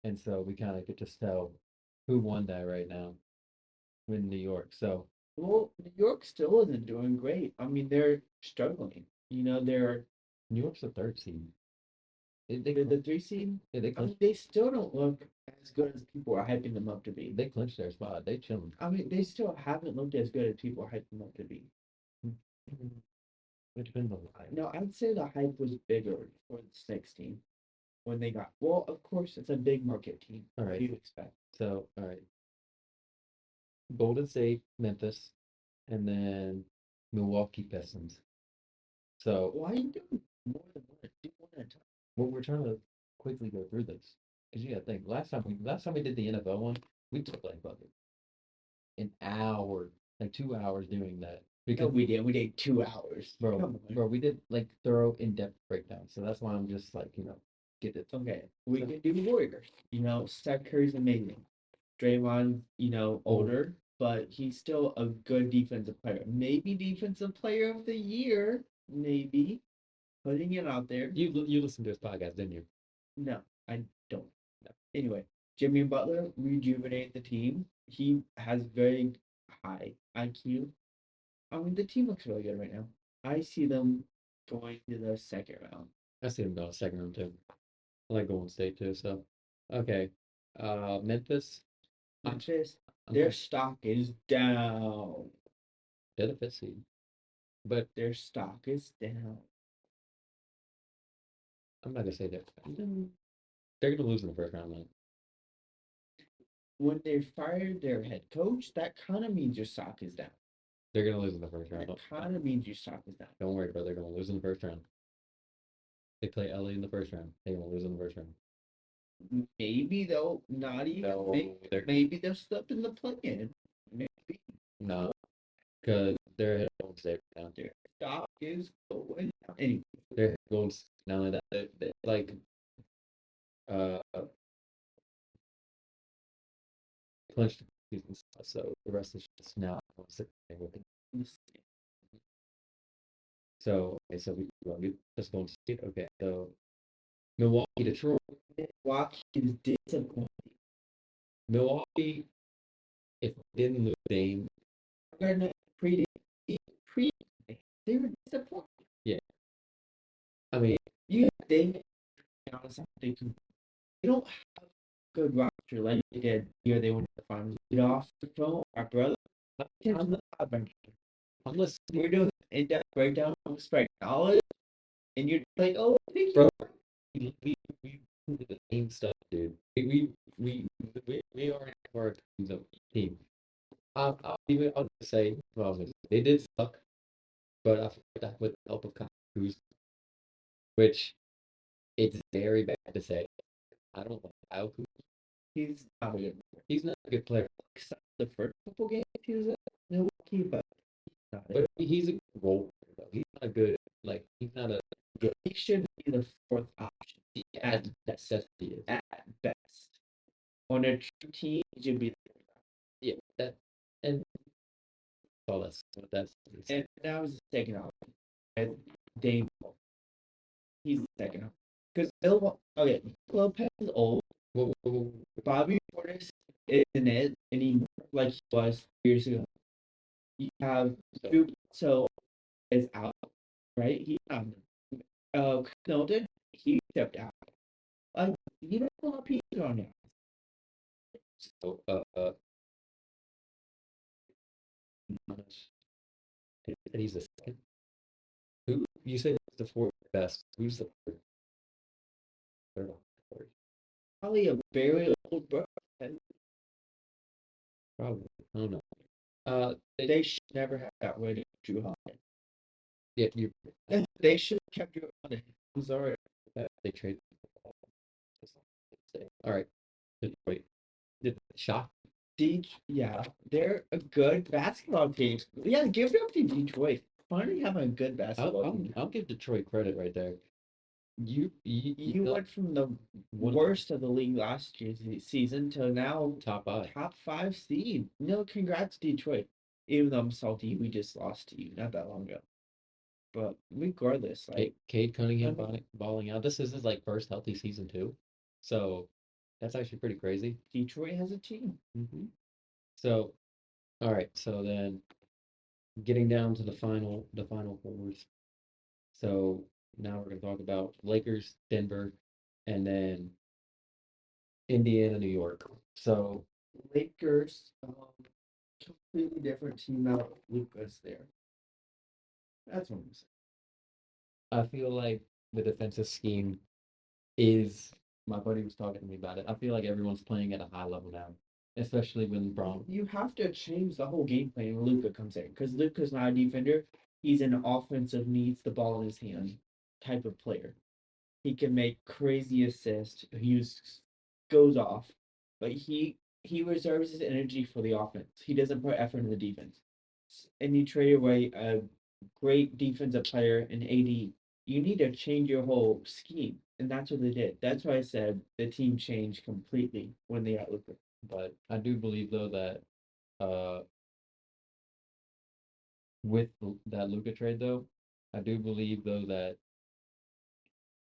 And so we kind of get to tell who won that right now with New York. So Well, New York still isn't doing great. I mean, they're struggling. They're New York's the third seed. the 3 seed. They I mean, clinched they still don't look as good as people are hyping them up to be. they clinched their spot. They chilling. I mean, they still haven't looked as good as people are hyping them up to be. It depends on the hype. No, I'd say the hype was bigger for the Six team when they got. Well, of course, it's a big market team. All What right. do you expect? So all right. Golden State, Memphis, and then Milwaukee Pistons. So Why are you doing more than one? Do one at a time. well, we're trying to quickly go through this because you got to think. Last time we did the NFL one, we took like an hour, like 2 hours doing that No, because we did. We did 2 hours. bro, Come on. bro, we did like thorough in-depth breakdown. So that's why I'm just like get it. Okay, we So- can do Warriors. Steph Curry's amazing. Draymond, older, but he's still a good defensive player. Maybe defensive player of the year. Maybe. Putting it out there. You listened to his podcast, didn't you? No, I don't. No. Anyway, Jimmy Butler rejuvenated the team. He has very high IQ. I mean, the team looks really good right now. I see them going to the second round. I see him go second round too. I like Golden State too. So okay, Memphis. I'm, Memphis, I'm their stock is down. they're the fifth seed. but Their stock is down. I'm not gonna say that. They're gonna lose in the first round, though. When they fired their head coach, that kind of means your stock is down. They're gonna lose in the first round. That kind of means your stock is down. Don't worry, bro. They're gonna lose in the first round. They play LA in the first round. They're gonna lose in the first round. Maybe they'll not even No, maybe they'll slip in the play-in. Maybe no, because they're ahead of Golden State right now. their stock is going down. Anyway, They're ahead of Golden State. Not only that, they like uh clinched the season, so the rest is just now with it. So okay, so we just Golden State. Okay, so Milwaukee, Detroit. Milwaukee is disappointing. Milwaukee, if they didn't lose Dame, We're gonna pre pre they were disappointing. yeah. I mean, You they honest, they don't have a good roster like they did the year they went to the finals. Lead off the phone, our brother. unless We're doing in-depth breakdown of spec knowledge, and you're like, oh, thank bro, you. we did the same stuff, dude. We already have our team. I'll just say, well, they did suck, but I feel like that with the help of Kyle Kuzma, which it's very bad to say. I don't like Kyle Kuzma. He's not a good. He's not a good player, Except the first couple games he was at Milwaukee, but he's not but he's a good role player, though. He's not good. Like he's not a good. he should be the fourth option At best, he is. at best. On a true team, he should be. Yeah, that and all that's And that was the second option. And Dame, he's the second option. Because okay, Lopez is old. Bobby Portis isn't it anymore like he was years ago. You have so is out, right? He's not. Milton, he stepped out. Like you don't have a lot of pieces on there. so Giannis, and he's the second. Who you say is the fourth best? Who's the third? Third. Probably a very old bro. Probably. I don't know. They should never have got rid of Drew Holiday. Yeah, you. They should have kept Drew Holiday. I'm sorry. They trade. All right. Detroit. Shock. Yeah, they're a good basketball team. Yeah, give it up to Detroit. Finally having a good basketball team. I'll give Detroit credit right there. You went from the worst of the league last year's season to now top five seed. No, congrats Detroit. Even though I'm salty, we just lost to you not that long ago. But regardless, like Cade Cunningham balling out. This is his like first healthy season too, so that's actually pretty crazy. Detroit has a team. So, all right. So then, getting down to the final fours. So now we're gonna talk about Lakers, Denver, and then Indiana, New York. So Lakers, completely different team now. Luka's there. That's what I'm saying. I feel like the defensive scheme is. My buddy was talking to me about it. I feel like everyone's playing at a high level now, especially when Brown. You have to change the whole game plan when Luka comes in because Luka's not a defender. He's an offensive, needs the ball in his hand type of player. He can make crazy assists. Goes off, but he reserves his energy for the offense. He doesn't put effort in the defense. And you trade away a great defensive player in AD. You need to change your whole scheme, and that's what they did. That's why I said the team changed completely when they got Luka. But I do believe though that with that Luka trade though, I do believe though that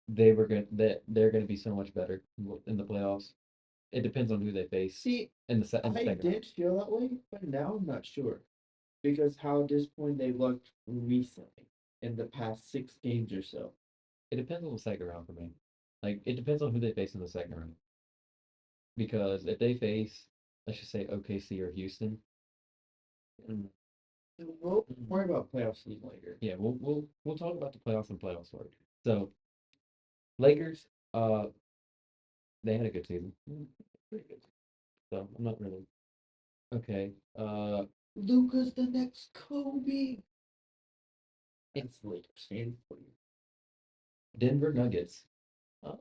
they're gonna be so much better in the playoffs. It depends on who they face. See, in the I second did feel that way, but now I'm not sure because how disappointed they looked recently in the past 6 games or so. It depends on the second round for me. Like it depends on who they face in the second round. Because if they face, let's just say OKC or Houston, We'll worry about playoffs later. Yeah, we'll talk about the playoffs and playoffs later. So Lakers, they had a good season. Pretty good. So I'm not really okay. Luca's the next Kobe. It's Lakers fan for you. Denver Nuggets. Uh,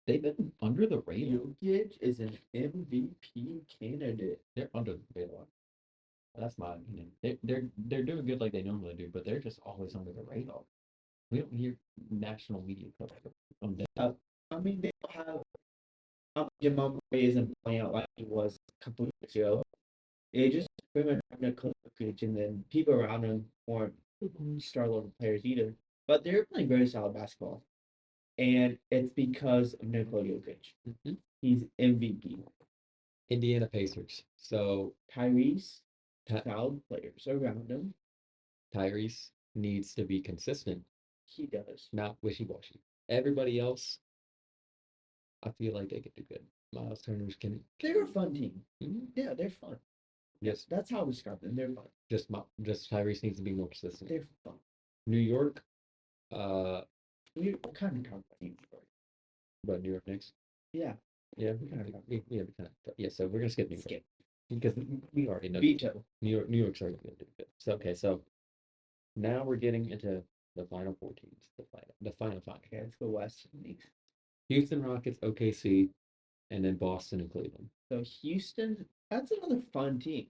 they've been under the radar. Jokic is an MVP candidate. They're under the radar. That's my opinion. They're doing good like they normally do, but they're just always under the radar. We don't hear national media coverage on them. I mean, they have Jamal Murray isn't playing out like he was a couple years ago. They just pretty much having a coach, and then people around him weren't star level players either. But they're playing very solid basketball, and it's because of Nikola Jokic. Mhm. He's MVP. Indiana Pacers. So Tyrese, Ty- solid players around him. Tyrese needs to be consistent, He does. not wishy-washy. Everybody else, I feel like they could do good. Miles Turner's can. They're a fun team. Mhm. Yeah, they're fun. Yes, That's how I describe them. They're fun. just Tyrese needs to be more consistent. They're fun. New York, uh, We kind of talk about New York. but New York Knicks. Yeah, Yeah, we kinda talked yeah, we kind of. Yeah, so we're gonna skip New York skip. because we already know Veto. New York's already gonna do good. So okay, so now we're getting into the final four teams, the final five. Okay, let's go West. Houston Rockets, OKC, and then Boston and Cleveland. So Houston, that's another fun team.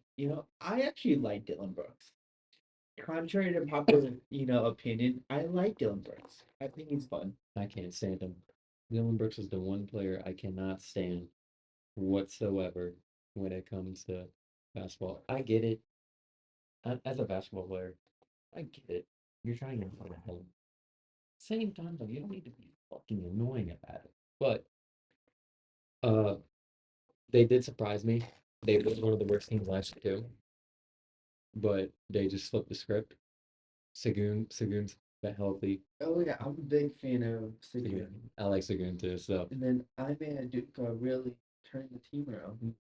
I actually like Dylan Brooks. Contrary to popular, opinion, I like Dylan Brooks. I think he's fun. I can't stand him. Dylan Brooks is the one player I cannot stand whatsoever when it comes to basketball. I get it. As a basketball player, I get it. You're trying to win at home. Same time though, you don't need to be fucking annoying about it. But uh they did surprise me. They were one of the worst teams last year too. But they just flipped the script. Sagoon's been healthy. Oh yeah, I'm a big fan of Sagan. I like Sagoon too, so And then Ime Aduka really turned the team around.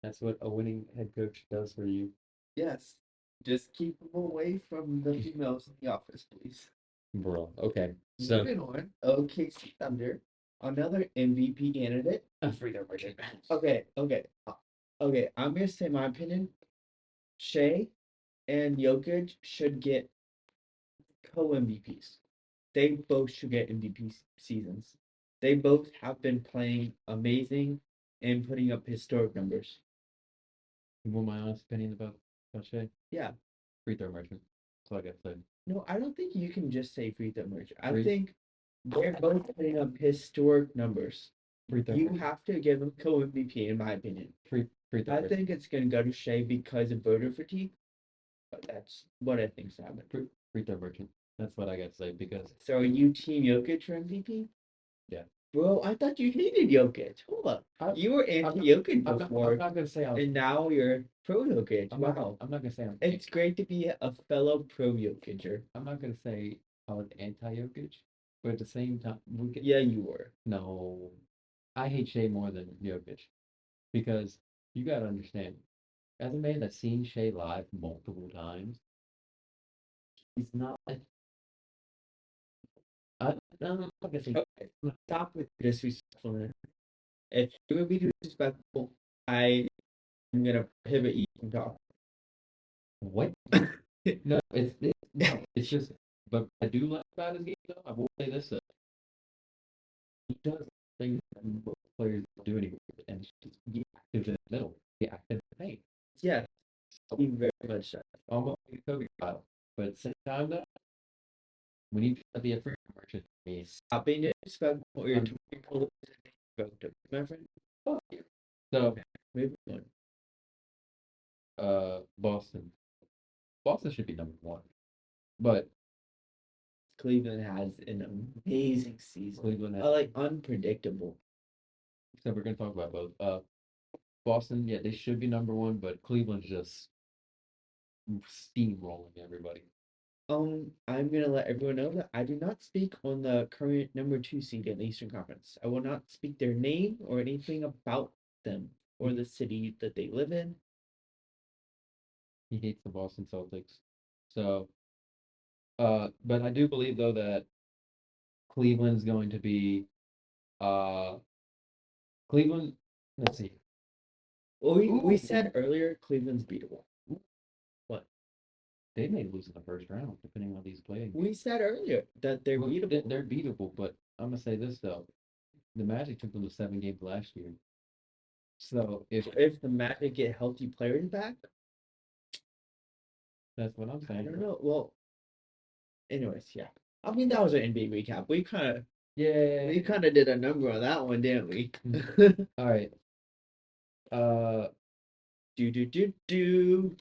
that's what a winning head coach does for you. Yes. Just keep them away from the females in the office, please. Bro. Okay. So Moving on. OKC Thunder. Another MVP candidate. free throw margin. Okay. I'm gonna say my opinion. Shea and Jokic should get co-MVPs. They both should get MVP seasons. They both have been playing amazing and putting up historic numbers. You want my honest opinion about Shea? Yeah. Free throw margin. That's all I gotta say. No, I don't think you can just say free throw margin. I Free- think they're both putting up historic numbers. Free throw You margin. have to give them co-MVP, in my opinion. Free throw I margin. think it's going to go to Shea because of voter fatigue, but that's what I think's happening. Free throw margin. That's what I gotta say because So are you Team Jokic for MVP? Yeah. Bro, I thought you hated Jokic. Hold up. You were anti-Jokic before, I'm not gonna say I was and now you're pro-Jokic. I'm Wow. not gonna say I'm It's great to be a fellow pro-Jokicer. I'm not gonna say I was anti-Jokic, but at the same time, Yeah, you were. no, I hate Shea more than Jokic because you gotta understand, as a man that's seen Shea live multiple times, he's not. I'm not gonna say Okay, stop with disrespectfulness. If you're gonna be disrespectful, I am gonna prohibit you from talking. what. No, no, it's just. But I do like about his game though. I will say this: he does things that most players don't do anymore, and it's just be active in the middle, be active in the paint. Yeah, he very much does. Almost like a Kobe style. But at the same time, though, we need to be a free merchant. Stop being disrespectful or you're Um, talking politically, my friend. Fuck you. So, Moving on. Boston. Boston should be number one. But Cleveland has an amazing season. Cleveland has, Like unpredictable. so we're gonna talk about both. Boston, yeah, they should be number one, but Cleveland's just steamrolling everybody. I'm gonna let everyone know that I do not speak on the current number 2 seed in the Eastern Conference. I will not speak their name or anything about them or the city that they live in. He hates the Boston Celtics. So, but I do believe though that Cleveland's going to be uh Cleveland. Let's see. Well, we Ooh, said earlier Cleveland's beatable. What? they may lose in the first round depending on these playing. We said earlier that they're Well, beatable. they're beatable, but I'm gonna say this though: the Magic took them to 7 games last year. So If the Magic get healthy players back, that's what I'm I saying. don't know. Well, anyways, yeah. I mean, that was an NBA recap. We Yeah. did a number on that one, didn't we? All right.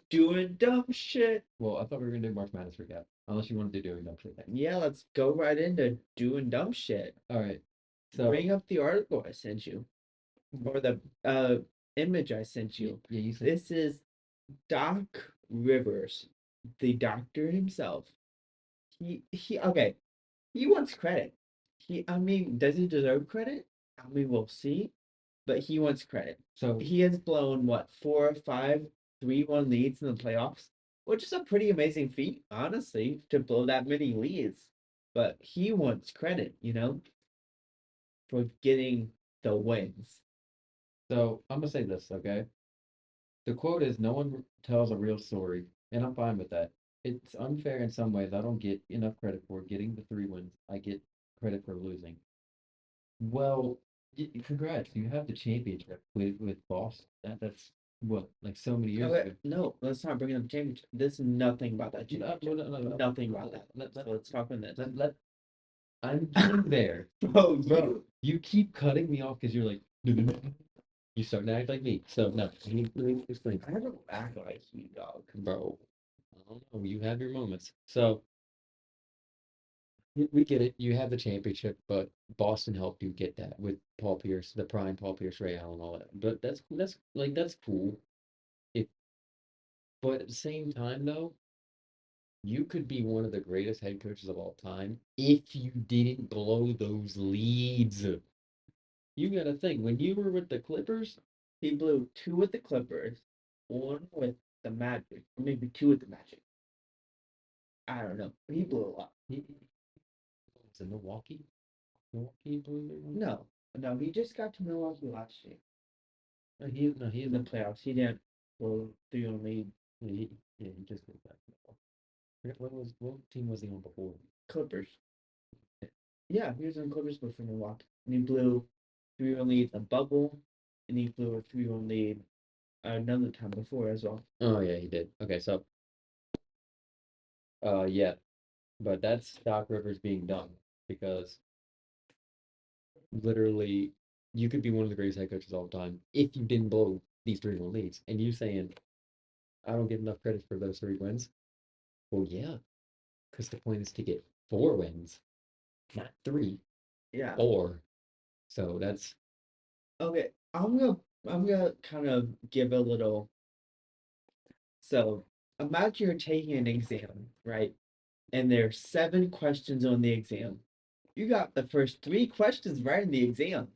Doing dumb shit. Well, I thought we were gonna do March Madness recap. Unless you wanted to do dumb shit next. Yeah, let's go right into doing dumb shit. All right. So Bring up the article I sent you, or the image I sent you. yeah, you said This is Doc Rivers, the doctor himself. He okay. He wants credit. I mean, does he deserve credit? I mean, we'll see. But he wants credit. so. He has blown what 4 or 5 3-1 leads in the playoffs, which is a pretty amazing feat, honestly, to blow that many leads. But he wants credit, for getting the wins. So I'm gonna say this, okay? The quote is, "No one tells a real story," and I'm fine with that. It's unfair in some ways. I don't get enough credit for getting the 3 wins. I get credit for losing. Well, congrats! You have the championship with Boston. That's what, like so many years Okay, ago. no, let's not bring up the championship. There's nothing about that No, championship. no. Nothing about that. Let, So let's talk on this. I'm getting there. Bro, Bro, you keep cutting me off because you're like, "No, no, no." You start to act like me. So no, let me explain. I don't act like you, dog. Bro, I don't know. You have your moments. So we get it. You have the championship, but Boston helped you get that with Paul Pierce, the prime Paul Pierce, Ray Allen, all that. But that's cool. It, but at the same time though, you could be one of the greatest head coaches of all time if you didn't blow those leads. You gotta think when you were with the Clippers. He blew 2 with the Clippers, 1 with the Magic, or maybe 2 with the Magic. I don't know. He blew a lot. He was in Milwaukee. Milwaukee blew their one. No, he just got to Milwaukee last year He in the playoffs. He didn't blow 3-1 lead. he just moved back. I forget what team was he on before? Clippers. Yeah, he was in Clippers before Milwaukee. And he blew 3-1 lead in the bubble, and he blew a 3-1 lead another time before as well. Oh yeah, he did. Okay, so yeah, but that's Doc Rivers being dumb because literally you could be one of the greatest head coaches of all time if you didn't blow these 3-1 leads. And you saying I don't get enough credit for those 3 wins. Well, yeah, because the point is to get 4 wins, not 3, Yeah. 4. So that's Okay. I'm gonna kind of give a little. So imagine you're taking an exam, right? And there's 7 questions on the exam. You got the first 3 questions right in the exam,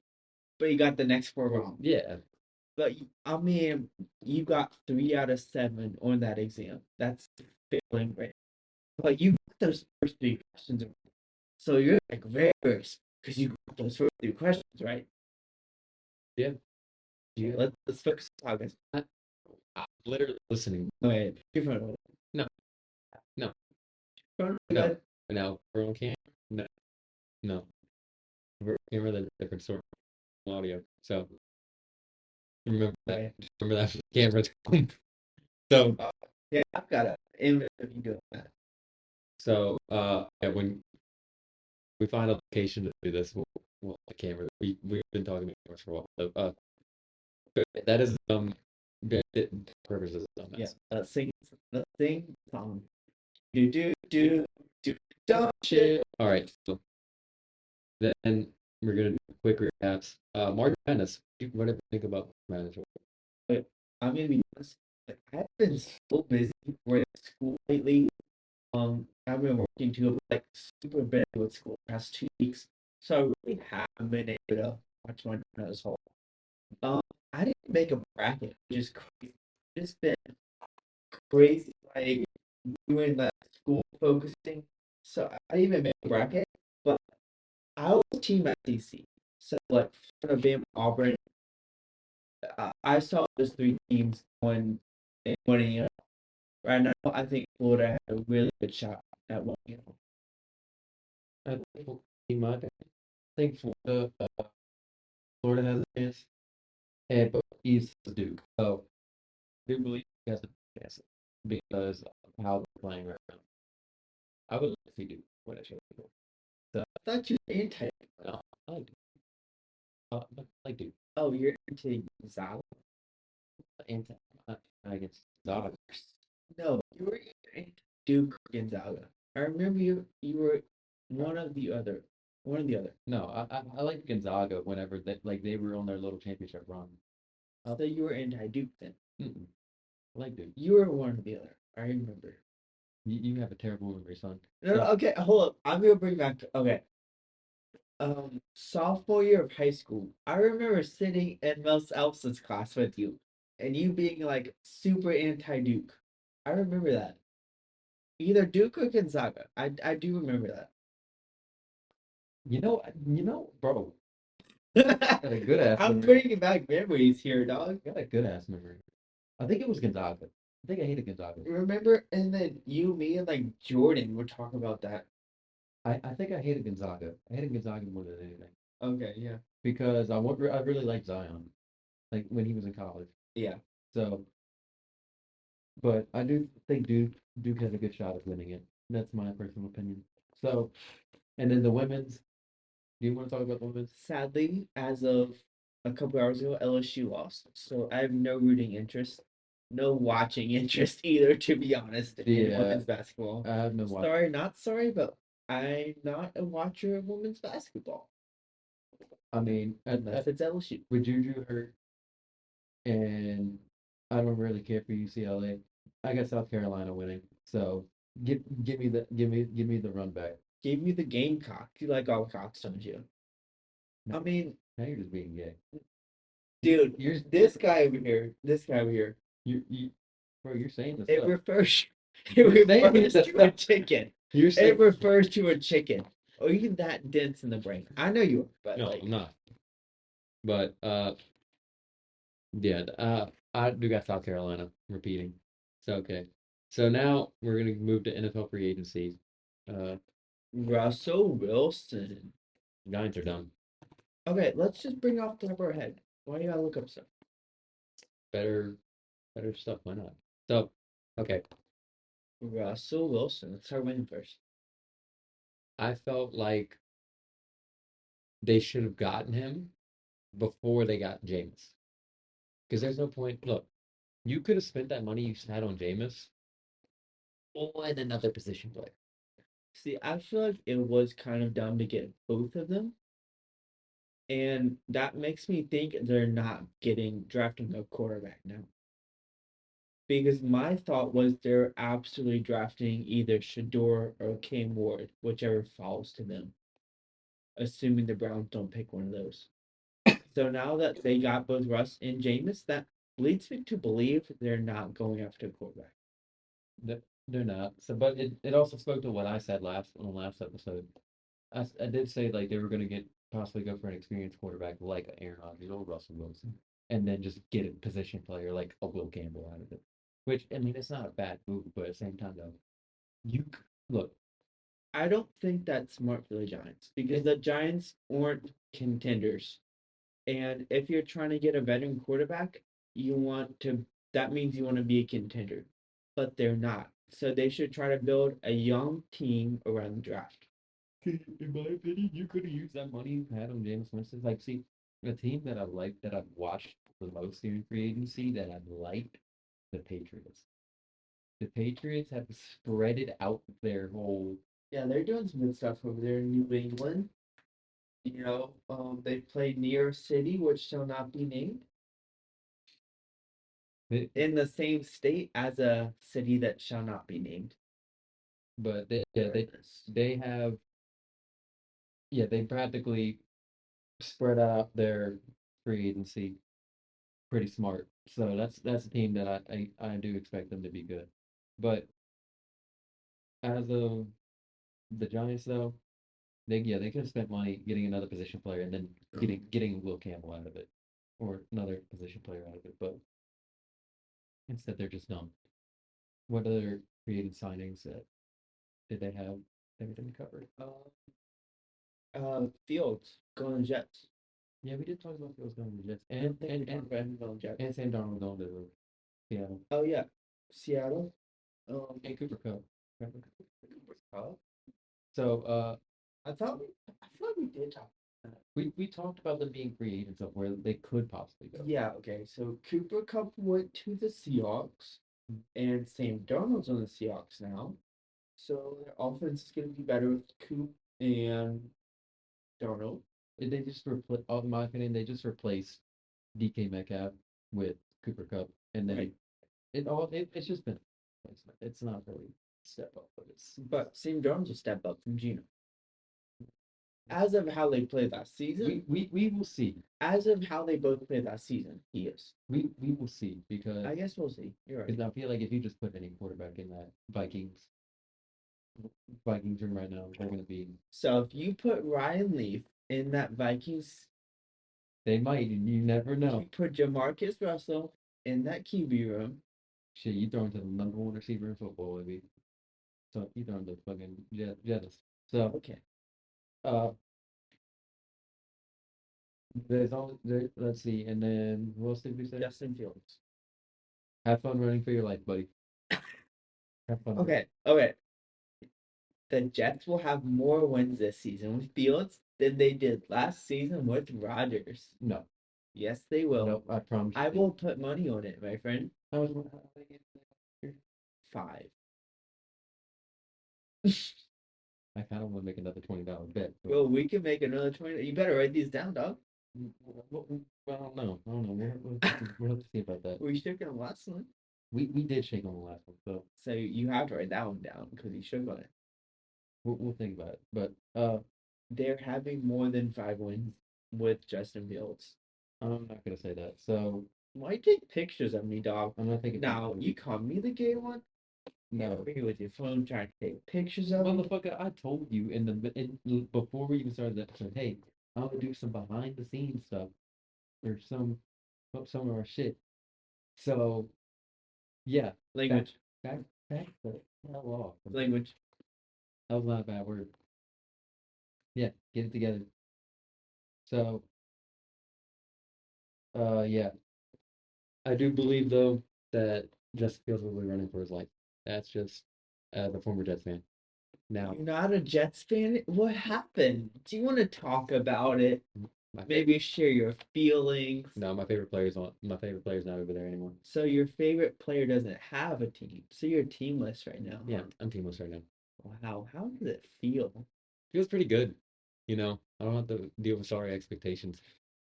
but you got the next 4 wrong. yeah. But I mean, you got 3 out of 7 on that exam. That's failing rate. But you got those first 3 questions, so you're like reverse because you got those first 3 questions right. Yeah. Yeah, let's focus on this. I'm literally listening. Okay, your phone. No, no, Phone, no. Now we're on camera. No, no. We're on camera. That's a different sort of audio. So remember that. Okay. Just remember that camera. So Yeah, I've got a image of you doing that. so yeah, when we find a location to do this, we'll the camera. We've been talking about cameras for a while. So that is purpose is a Yeah, dumbass. sing song. Do dumb shit. All right. So then we're gonna do quick recaps. March Madness. What do you think about March Madness? But I'm gonna be honest. Like, I've been so busy with school lately. I've been working too, like super busy with school the past 2 weeks, so I really haven't been able to watch my as whole. I didn't make a bracket, which is crazy. It's been crazy, like doing that school focusing, so I didn't even make a bracket, but I was team SEC. So like Florida, Bama, Auburn. I saw those three teams going and winning it. Right now, I think Florida had a really good shot at winning it. I think in my opinion, I think Florida has a chance, and but East is Duke. So I do believe he has a chance because of how they're playing right now. I would like to see Duke win a championship. So I thought you were anti. no, I like Duke. But I like Duke. Oh, you're anti Gonzaga? And I guess Zaga. No, you were anti Duke Gonzaga. I remember you were one of the other. One of the other. No, I like Gonzaga whenever they were on their little championship run. So you were anti Duke then. Mm-mm. I like Duke. You were one or the other. I remember. You have a terrible memory, son. No, no, So, okay, hold up. I'm gonna bring back. Okay, sophomore year of high school, I remember sitting in Mel Elson's class with you, and you being like super anti Duke. I remember that. Either Duke or Gonzaga. I do remember bro, that. got a good ass I'm memory. bringing back memories here, dog. Got a good ass memory. I think it was Gonzaga. I think I hated Gonzaga. Remember, and then you, me, and like Jordan would talk about that. I think I hated Gonzaga. I hated Gonzaga more than anything Okay, yeah, because I really liked Zion, like when he was in college. yeah. So, but I do think Duke has a good shot at winning it. That's my personal opinion. So, and then the women's. Do you want to talk about the women's? Sadly, as of a couple hours ago, LSU lost, so I have no rooting interest, no watching interest either. To be honest, in Yeah, women's basketball. I have been watching. Sorry, not sorry, but I'm not a watcher of women's basketball I mean, unless it's LSU. with Juju hurt, and I don't really care for UCLA. I got South Carolina winning, so give me the run back. Give me the Gamecock. You like all cocks, don't you? I No, mean, now you're just being gay. dude, You're this guy over here, this guy over here, you bro. You're saying this it stuff. refers, it You're saying refers this to a stuff. chicken. You're saying It refers to a chicken. Are you that dense in the brain? I know you are, but no, like, I'm not. But yeah, I do got South Carolina repeating. So okay. So now we're gonna move to NFL free agency. Uh, Russell Wilson. Giants are done. Okay, let's just bring off the top of our head. Why do you gotta look up stuff? Better, better stuff. Why not? So, okay. Russell Wilson. Let's start with him first. I felt like they should have gotten him before they got Jameis. Because there's no point. Look, you could have spent that money you had on Jameis on another position player. See, I feel like it was kind of dumb to get both of them. And that makes me think they're not getting drafting a quarterback now. Because my thought was they're absolutely drafting either Shador or Cam Ward, whichever falls to them, assuming the Browns don't pick one of those. So now that they got both Russ and Jameis, that leads me to believe they're not going after a quarterback. They're not. So, but it also spoke to what I said on the last episode. I did say like they were going to get possibly go for an experienced quarterback like Aaron Rodgers or Russell Wilson, and then just get a position player like a Will Campbell out of it. Which I mean, it's not a bad move, but at the same time though, look. I don't think that's smart for the Giants because the Giants aren't contenders. And if you're trying to get a veteran quarterback, you want to that means you want to be a contender. But they're not. So they should try to build a young team around the draft. In my opinion, you could have used that money you had on James Winston. Like, see, the team that I like that I've watched the most in free agency that I've liked, the Patriots. The Patriots have spreaded out their whole. Yeah, they're doing some good stuff over there in New England. They play New York City, which shall not be named, They, in the same state as a city that shall not be named. but they have they practically spread out their free agency pretty smart. So that's a team that I do expect them to be good. But As of the Giants, though, they could have spent money getting another position player and then getting Will Campbell out of it, or another position player out of it. But instead, they're just dumb. What other creative signings that did they have everything covered? Fields going to Jets. Yeah, we did talk about Fields going to the Jets, I don't think we talked about him going to Jets. and Sam Darnold going to the Seattle, Oh yeah, Seattle. and Cooper Cup. Remember? Cooper Kupp. So I feel like we did talk. we talked about them being free agents of where they could possibly go. Yeah, okay. So Cooper Kupp went to the Seahawks, and Sam Darnold's on the Seahawks now. So their offense is going to be better with Coop and Darnold. They just replace, in my opinion, they just replaced DK Metcalf with Cooper Cup, and then Right. it's just been a replacement. It's not really a step up, but it's But Sam Darnold's a step up from Gino. As of how they played last season, we will see. as of how they both played last season, he is. We will see because I guess we'll see. You're right. because I feel like if you just put any quarterback in that Vikings room right now, they're gonna be So if you put Ryan Leaf in that Vikings, they might, and you never know. you put Jamarcus Russell in that QB room. Shit, you throw into the number one receiver in football, maybe. So you throw into fucking Jets. So Okay. uh there's all there, let's see, and then what else did we say? Justin Fields. Have fun running for your life, buddy. Have fun. Okay. Okay. The Jets will have more wins this season with Fields than they did last season with Rodgers. No. Yes, they will. Nope, I promise I you. will put money on it, my friend. How was how they get here? 5. I kind of want to make another $20 bet. But Well, we can make another 20. You better write these down, dog. well, I don't know. I don't know. We'll have to see about that. We shook on the last one. We did shake on the last one, so So you have to write that one down because you shook on it. we'll think about it. But They're having more than 5 wins with Justin Fields. I'm not gonna say that. So Why take pictures of me, dog? I'm not thinking. Now, you call me the gay one? No. Over here with your phone trying to take pictures of me? Motherfucker, I told you before we even started the episode, hey, I'm gonna do some behind the scenes stuff or some of our shit. So yeah, Language. back the hell off. Language. That was not a bad word. Yeah, get it together. So yeah. I do believe though that Justin Fields will be running for his life. That's just the former Jets fan. Now You're not a Jets fan? What happened? Do you want to talk about it? my Maybe share your feelings. no, my favorite player's not over there anymore. So your favorite player doesn't have a team. So you're teamless right now. Yeah, I'm teamless right now. Wow. How does it feel? Feels pretty good. You know, I don't have to deal with sorry expectations.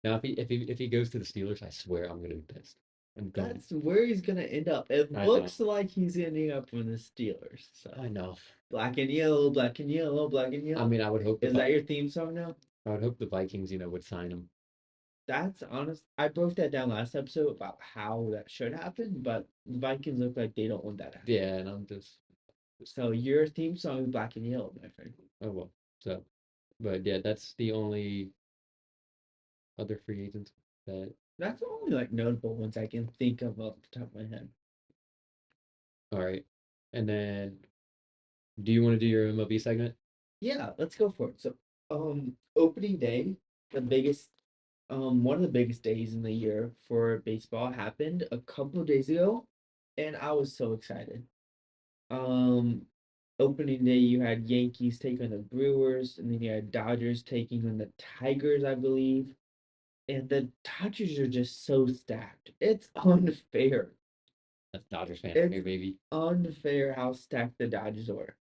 Now, if he goes to the Steelers, I swear I'm gonna be pissed. I'm going. That's where he's gonna end up. It I looks like he's ending up with the Steelers. So I know. black and yellow, black and yellow, black and yellow. I mean, I would hope Is that your theme song now? I would hope the Vikings, would sign him. That's honest. I broke that down last episode about how that should happen, but the Vikings look like they don't want that to happen. Yeah, and I'm just So your theme song is black and yellow, my friend. oh well. So, but yeah, that's the only other free agents that. That's the only like notable ones I can think of off the top of my head. All right, and then, do you want to do your MLB segment? Yeah, let's go for it. So, opening day, the biggest, one of the biggest days in the year for baseball happened a couple of days ago, and I was so excited. Um, Opening day, you had Yankees taking on the Brewers, and then you had Dodgers taking on the Tigers, I believe. And the Dodgers are just so stacked. It's unfair. That's Dodgers fan It's here, baby. unfair how stacked the Dodgers are.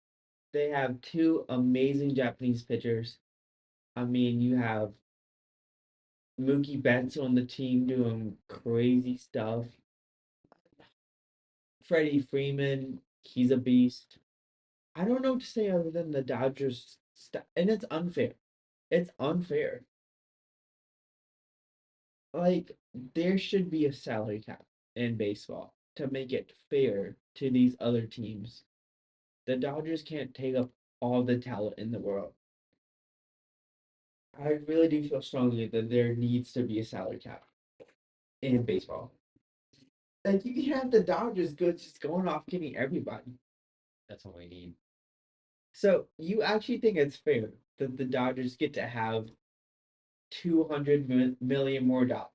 They have 2 amazing Japanese pitchers. I mean, you have Mookie Betts on the team doing crazy stuff. Freddie Freeman, he's a beast. I don't know what to say other than the Dodgers and it's unfair. It's unfair. Like there should be a salary cap in baseball to make it fair to these other teams the Dodgers can't take up all the talent in the world. I really do feel strongly that there needs to be a salary cap in baseball. Like you can have the Dodgers go just going off getting everybody. That's what we need. So you actually think it's fair that the Dodgers get to have 200 million more dollars?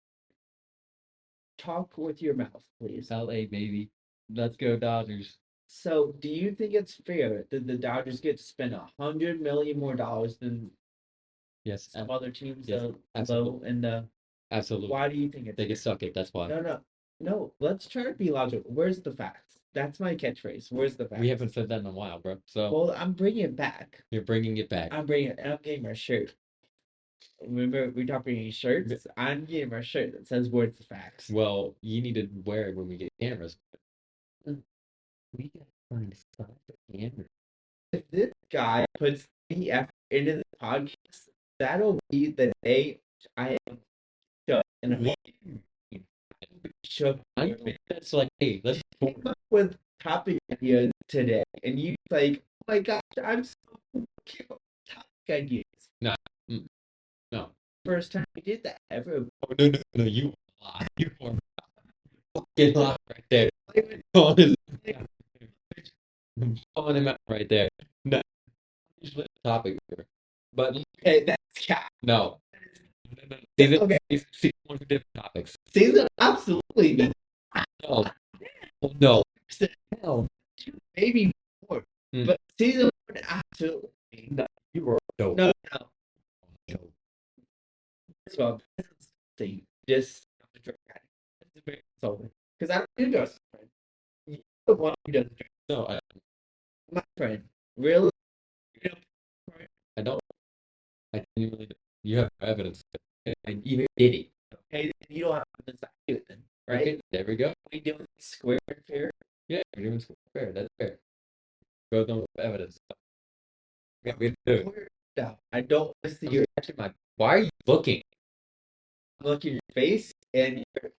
Talk with your mouth, please. LA, baby. Let's go Dodgers. So, do you think it's fair that the Dodgers get to spend 100 million more dollars than Yes, some other teams, yes, low absolutely. and the? Absolutely. Why do you think it's They can suck it, that's why. no? Let's try to be logical. Where's the facts? That's my catchphrase. Where's the facts? We haven't said that in a while, bro. So Well, I'm bringing it back. you're bringing it back. I'm bringing it. And I'm getting my shirt. Remember, we talked about shirts. I'm getting my shirt that says "Where's the facts." Well, you need to wear it when we get cameras. We gotta find a spot for cameras. If this guy puts any effort into the podcast, that'll be the day I am shook. And I'm shook. I know that's like, hey, let's Came up with topic ideas today, and you like, oh my gosh, I'm so came up with topic ideas. no, no. First time we did that ever. Oh, no, you lie. You are fucking lie right there. Calling calling him out right there. No, just let the topic here. But Okay, that's cat. no. Season, Okay. season one for different topics. Season absolutely No, no, hell, maybe more, Mm. but season one absolutely. no. You were dope. No. Dope. First of all, thing just because I don't do Justin friend. You're the one who does drugs. No, My friend, really? You know, I don't. I genuinely don't. You have no evidence. I even did it. okay, you don't have evidence to do it then, right? Okay, there we go. We doing square and fair. Yeah, you're doing fair. That's fair. Go on with evidence. Yeah, we do it. No, I don't want to see You're actually my. Why are you looking? look in your face and you're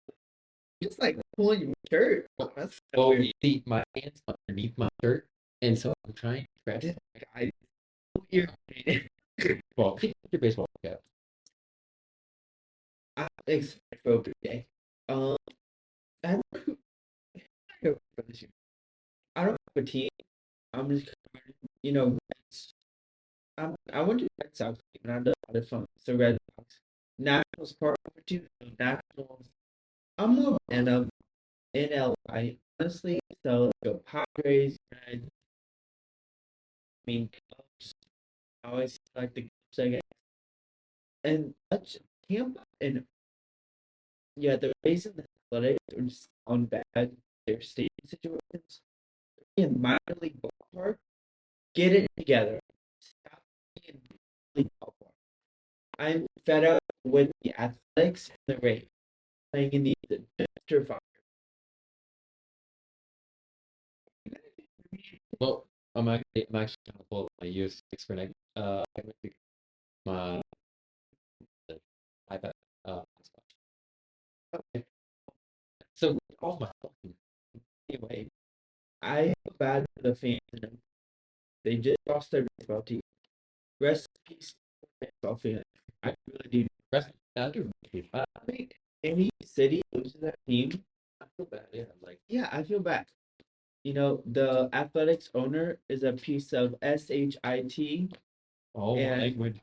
just like pulling your shirt. That's so Well, weird. you see my hands underneath my shirt, and so I'm trying to scratch. This guy is so irritated. Well, take your baseball cap. I'm excited for opening day. I don't I don't have a team. I'm just, you know, I went to the Red Sox game and I had a lot of fun. So Red Sox. Nationals part number two. So Nationals. I'm more fan of NL. Honestly. So let's go Padres. Reds. I mean, Cubs. I always like the Cubs, I guess. And Tampa and yeah, the Rays and the Athletics are just on bad their stadium situations. In minor league ballpark, get it together. Stop being league ballpark. I'm fed up with the Athletics and the Rays playing in the dumpster fire. Well, I'm actually gonna pull up my US6 for next. I went to my the iPad. Okay. So, oh my fucking. Anyway, I feel bad for the fans. They just lost their baseball team. Rest in peace, baseball fans. I really do. Rest, I do. I think any city loses that team, I feel bad. Yeah, like yeah, I feel bad. You know, the athletics owner is a piece of SHIT. oh, And language.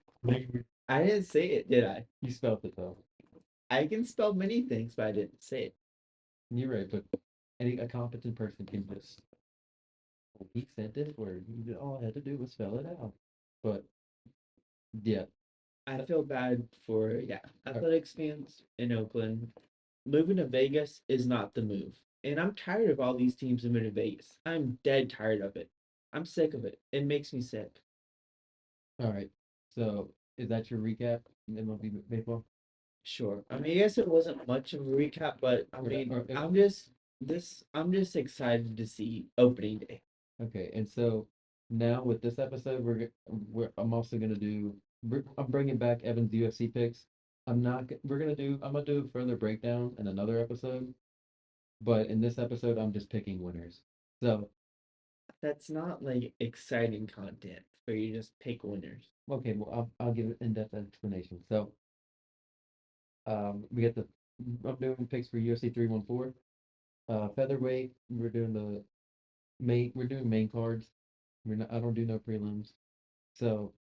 I didn't say it, did I? You spelled it though. I can spell many things, but I didn't say it. You're right, but a competent person can just. Well, he said this word. All I had to do was spell it out. But yeah, I feel bad for athletics fans in Oakland. Moving to Vegas is not the move. And I'm tired of all these teams moving to Vegas. I'm dead tired of it. I'm sick of it. It makes me sick. all right. So is that your recap? MLB baseball. Sure. I mean, I guess it wasn't much of a recap, but I mean, Okay. I'm just excited to see opening day. Okay, and so now with this episode, I'm also gonna do. I'm bringing back Evan's UFC picks. I'm not. We're gonna do. I'm gonna do a further breakdown in another episode, but in this episode, I'm just picking winners. So That's not like exciting content where you just pick winners. Okay, well, I'll give an in-depth explanation. So, we got the I'm doing picks for UFC 314. Featherweight, we're doing main cards. I don't do no prelims. So,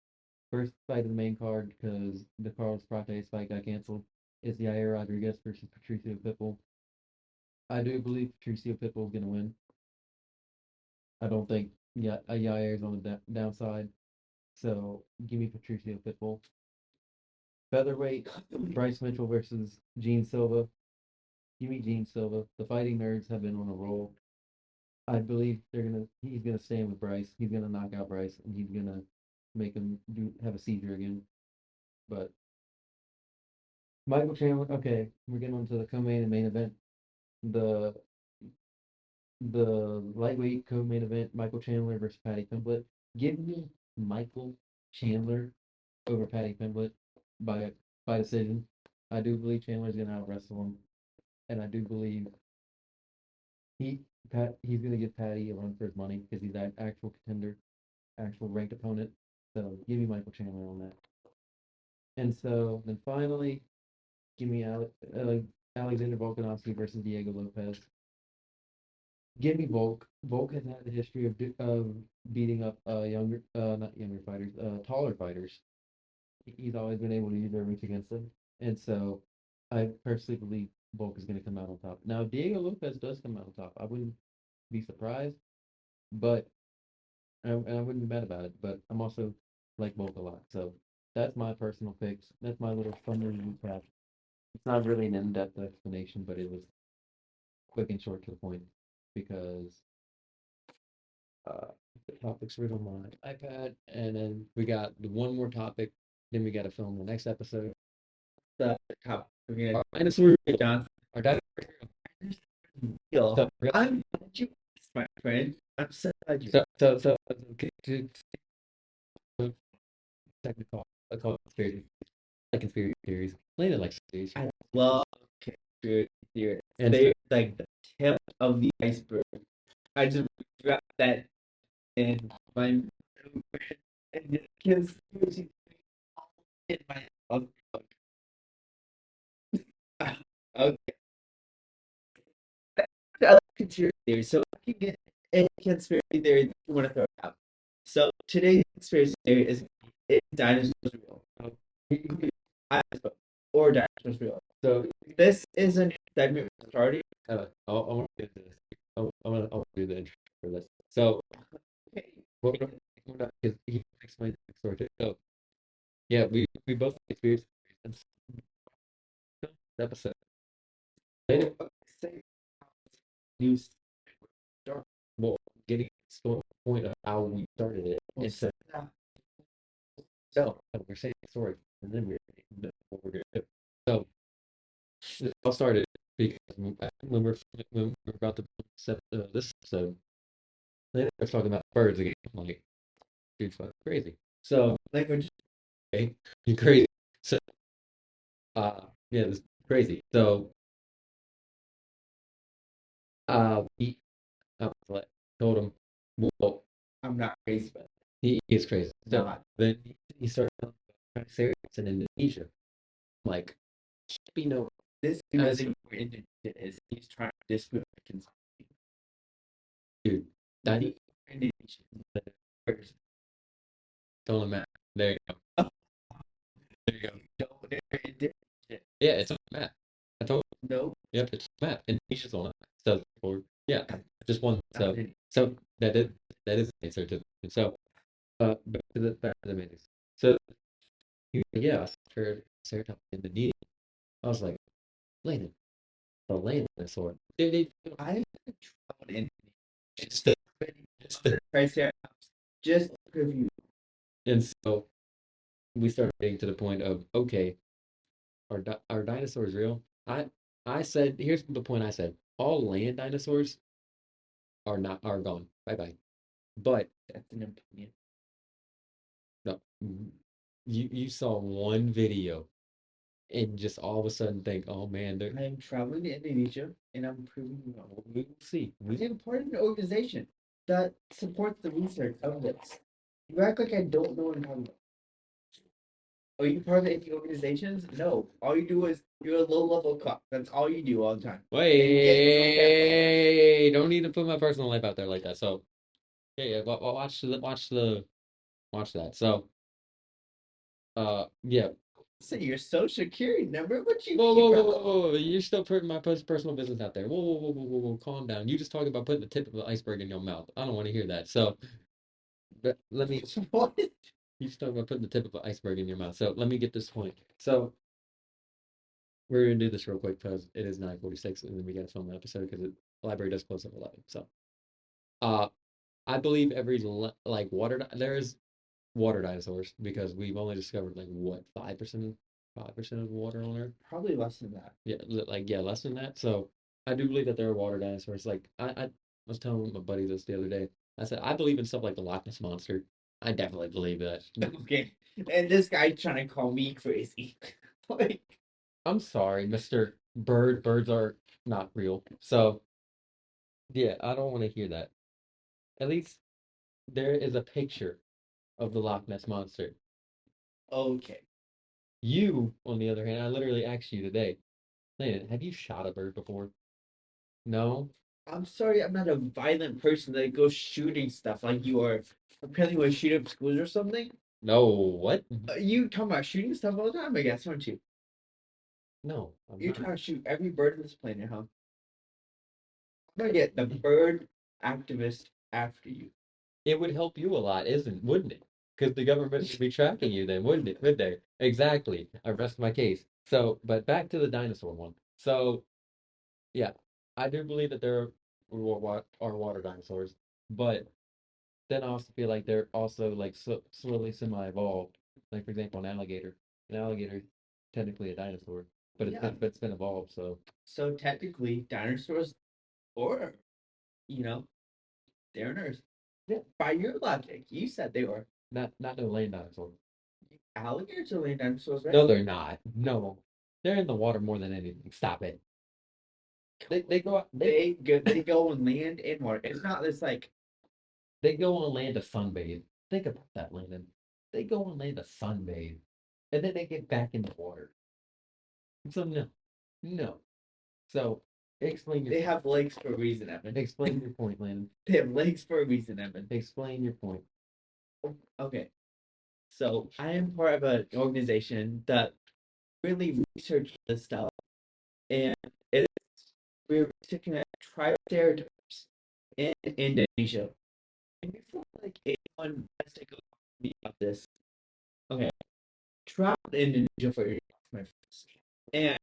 first fight of the main card, because the Carlos Prates fight got canceled, is Yair Rodriguez versus Patricio Pitbull. I do believe Patricio Pitbull is gonna win. I don't think Yair is on the downside. So give me Patricio Pitbull. Featherweight, Bryce Mitchell versus Gene Silva. Give me Gene Silva. The Fighting Nerds have been on a roll. I believe he's gonna stand with Bryce. He's gonna knock out Bryce, and he's gonna make him have a seizure again. But Michael Chandler. Okay, we're getting on to the co-main and main event. The the lightweight co-main event: Michael Chandler versus Paddy Pimblett. Give me Michael Chandler over Paddy Pimblett by decision. I do believe Chandler's gonna out wrestle him, and I do believe he's gonna give Paddy a run for his money because he's an actual contender, actual ranked opponent. So give me Michael Chandler on that. And so then finally, give me Alexander Volkanovski versus Diego Lopez. Give me Volk. Volk has had a history of beating up not younger fighters, taller fighters. He's always been able to use their reach against them, and so I personally believe Volk is going to come out on top. Now, if Diego Lopez does come out on top, I wouldn't be surprised, but I wouldn't be mad about it. But I'm also like Volk a lot, so that's my personal picks. That's my little summary recap. It's not really an in-depth explanation, but it was quick and short to the point because uh, the topics written on my iPad, and then we got the one more topic. Then we got to film the next episode. The top. We're Our gonna dinosaur, John. our dinosaur. Yo, So, I'm glad you asked, my friend. I'm so glad you. okay, technical, I call it conspiracy, like conspiracy theories. Landed like space. I love conspiracy theories. And They're like the tip of the iceberg. I just dropped that in my and conspiracy in my notebook. Okay. I like conspiracy theories, so I can get any conspiracy theory that you want to throw out. So today's conspiracy theory is dinosaurs real? Or dinosaurs real? So this is a segment we're starting. I want to get this. I want to do the intro for this. So, Okay. because he explained the story too. So, yeah, we both experienced this episode. Later, Say news. well, getting to the point of how we started it. And so, we're saying the story, and then what we're gonna do. So, it all started because when we're about to set this episode, they were talking about birds again. I'm like, dude's fucking crazy. So, Language. okay, you crazy. So, yeah, it's crazy. So, we told him, well, I'm not crazy, but he is crazy. So not. then he started telling me about Triceratops in Indonesia. I'm like, can't be no. This I was- doesn't Indonesia is he's trying to disprove the conspiracy. dude, that The Indonesian person. told him that. There you go. There you go. No, they're Indonesian. Yeah, it's on the map. I told him. No, Yep, it's on the map. Indonesia's on it. So, yeah, just one. not So, Indonesian. so that is the answer to. So, back to the minutes. So, yeah, for Triceratops in Indonesia, I was like, Landon, the land dinosaur. I traveled in It's the, it's the, Triceratops just to review. and so we started getting to the point of okay, are dinosaurs real? I said here's the point. I said all land dinosaurs are gone. Bye bye. But That's an opinion. no, you saw one video and just all of a sudden think, oh man, I am traveling to Indonesia and I'm proving you wrong. we will see. I'm part of an organization. that supports the research of this. You act like I don't know what I'm talking about. Are you part of any organizations? No. All you do is you're a low level cop. That's all you do all the time. And get in front of cameras. Wait, don't need to put my personal life out there like that. So, yeah, watch that. So, yeah. So your social security number? What you Whoa, mean, whoa, whoa, bro? whoa, whoa, whoa. You're still putting my personal business out there. Whoa, whoa, whoa, whoa, whoa, whoa. Calm down. You just talking about putting the tip of the iceberg in your mouth. I don't want to hear that. So, let me. What? You just talking about putting the tip of an iceberg in your mouth. So, let me get this point. So, we're gonna do this real quick because it is 9:46 and then we gotta film the episode because the library does close at 11. So, uh, I believe like there is water dinosaurs because we've only discovered like what 5% of the water on Earth. Probably less than that. Yeah, yeah, less than that. So I do believe that there are water dinosaurs. Like I was telling my buddy this the other day. I said I believe in stuff like the Loch Ness monster. I definitely believe that. Okay. And this guy trying to call me crazy. Like, I'm sorry, Mr. Bird. Birds are not real. So yeah, I don't want to hear that. At least there is a picture of the Loch Ness monster. okay. You, on the other hand, I literally asked you today, Landon, have you shot a bird before? No? I'm sorry, I'm not a violent person that goes shooting stuff like you are. Apparently, you want to shoot up schools or something. No, what? You talking about shooting stuff all the time, I guess, aren't you? No, I'm You're not. trying to shoot every bird on this planet, huh? I'm gonna get the bird activist after you. It would help you a lot, wouldn't it? Because the government would be tracking you then, wouldn't it? Would they? Exactly. I rest my case. So, but back to the dinosaur one. So, yeah, I do believe that there are water dinosaurs, but then I also feel like they're also like slowly semi-evolved. Like for example, an alligator. An alligator, technically a dinosaur, but Yeah. it's been evolved. So So technically, dinosaurs, or you know, they're on Earth. yeah, By your logic, you said they were. not no land dinosaur. Alligators are land dinosaurs, right? No, they're not. No, they're in the water more than anything. Stop it. They go out, They go on land and water. It's not this like they go on land to sunbathe. Think about that, Landon. They go on land to sunbathe, and then they get back in the water. So no, no. So explain your they have legs for a reason, Evan. explain your point, Landon. They have legs for a reason, Evan. Explain your point. Okay. So I am part of an organization that really researches this stuff, and it is we're researching at Triceratops in Indonesia. And before like anyone has to go to me about this, okay, travel to Indonesia for your my friends, and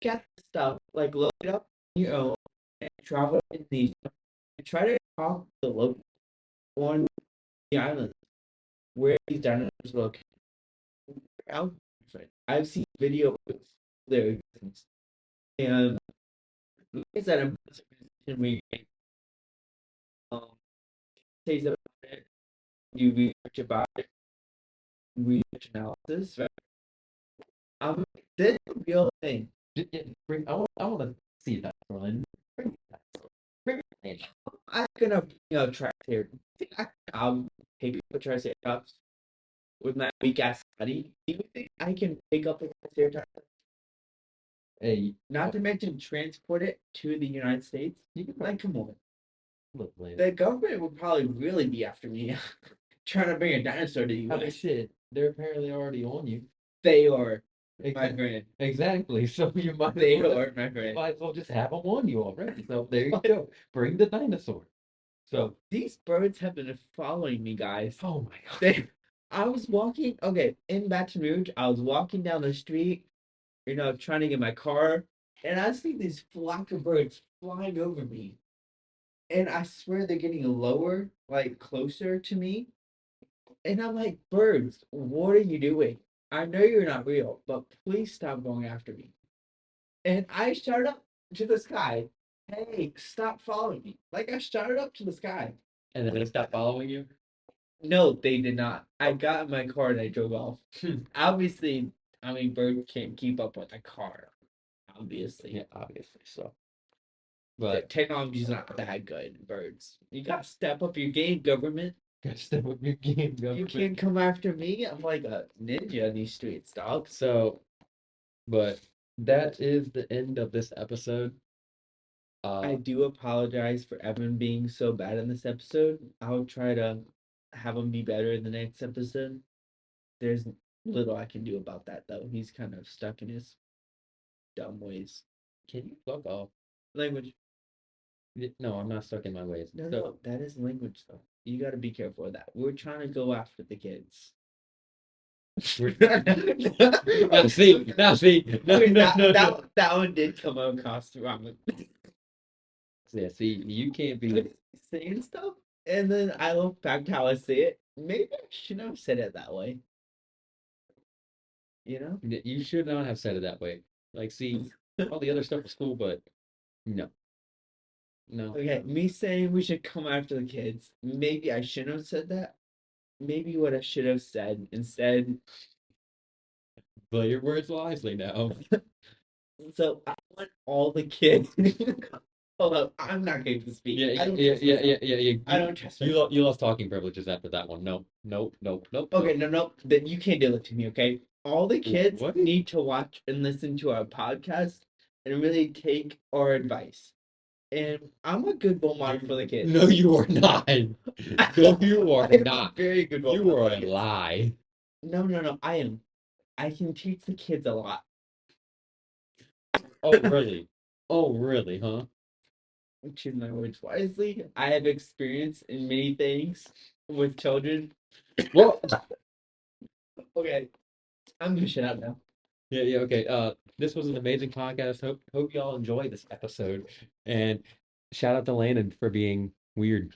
look at the stuff, like look it up on your own, and travel to Indonesia and try to talk to the locals on the island where these dinosaurs look out. I've seen video of their existence. And like I said, I'm we um says about it, do research about it, research analysis, right? This is a real thing. I want to see that, Landon. Bring that. Bring it. I'm gonna try here. I'll pick up a Triceratops with my weak ass body. Do you think I can pick up a Triceratops? Hey, Not to mention transport it to the United States. you can Like, come on. look, Landon. The government would probably really be after me trying to bring a dinosaur to the How US. shit? They're apparently already on you. They are, my Exactly. friend. Exactly. So you might They as well, are, my you friend. might as well just have them on you already. So there you go. Bring the dinosaur. So These birds have been following me, guys. oh my god. I was walking, okay, in Baton Rouge, I was walking down the street, trying to get my car, and I see these flock of birds flying over me. And I swear they're getting lower, like closer to me. And I'm like, birds, what are you doing? I know you're not real, but please stop going after me. And I shouted up to the sky, hey, stop following me. Like I shouted up to the sky. And then they stop following you? No, they did not. I got in my car and I drove off. Obviously, I mean, birds can't keep up with a car. Obviously. Yeah, obviously. So But Technology's not that good, birds. You gotta step up your game, government. gotta step up your game, You government. can't come after me. I'm like a ninja in these streets, dog. So, but that is the end of this episode. I do apologize for Evan being so bad in this episode. I'll try to have him be better in the next episode. There's little I can do about that though. He's kind of stuck in his dumb ways. Can you fuck off? Language. No, I'm not stuck in my ways. No, So, no, that is language though. You got to be careful of that. We're trying to go after the kids. now see, no, Wait, no, no, no. that one did come across wrong. Yeah, see, you can't be. Saying stuff, and then I look back to how I say it. Maybe I shouldn't have said it that way. You know? You should not have said it that way. Like, see, all the other stuff was cool, but no, no. Okay, me saying we should come after the kids. Maybe I shouldn't have said that. Maybe what I should have said instead. Play your words wisely now. So I want all the kids. Hold up, I'm not going to speak. Yeah, I don't yeah, trust yeah, myself. yeah, yeah. I don't trust You myself. you lost talking privileges after that one. No, no, no, no. Okay, no, then you can't do it to me, okay? All the kids What? need to watch and listen to our podcast and really take our advice. And I'm a good role model for the kids. No, you are not. No, you are I'm a not. very good role You model are for a the kids. lie. No, I am. I can teach the kids a lot. Oh, really? Oh, really, huh? Choose my words wisely. I have experience in many things with children. Well, Okay, I'm gonna shut up now. yeah, okay. This was an amazing podcast. Hope y'all enjoy this episode. And shout out to Landon for being weird.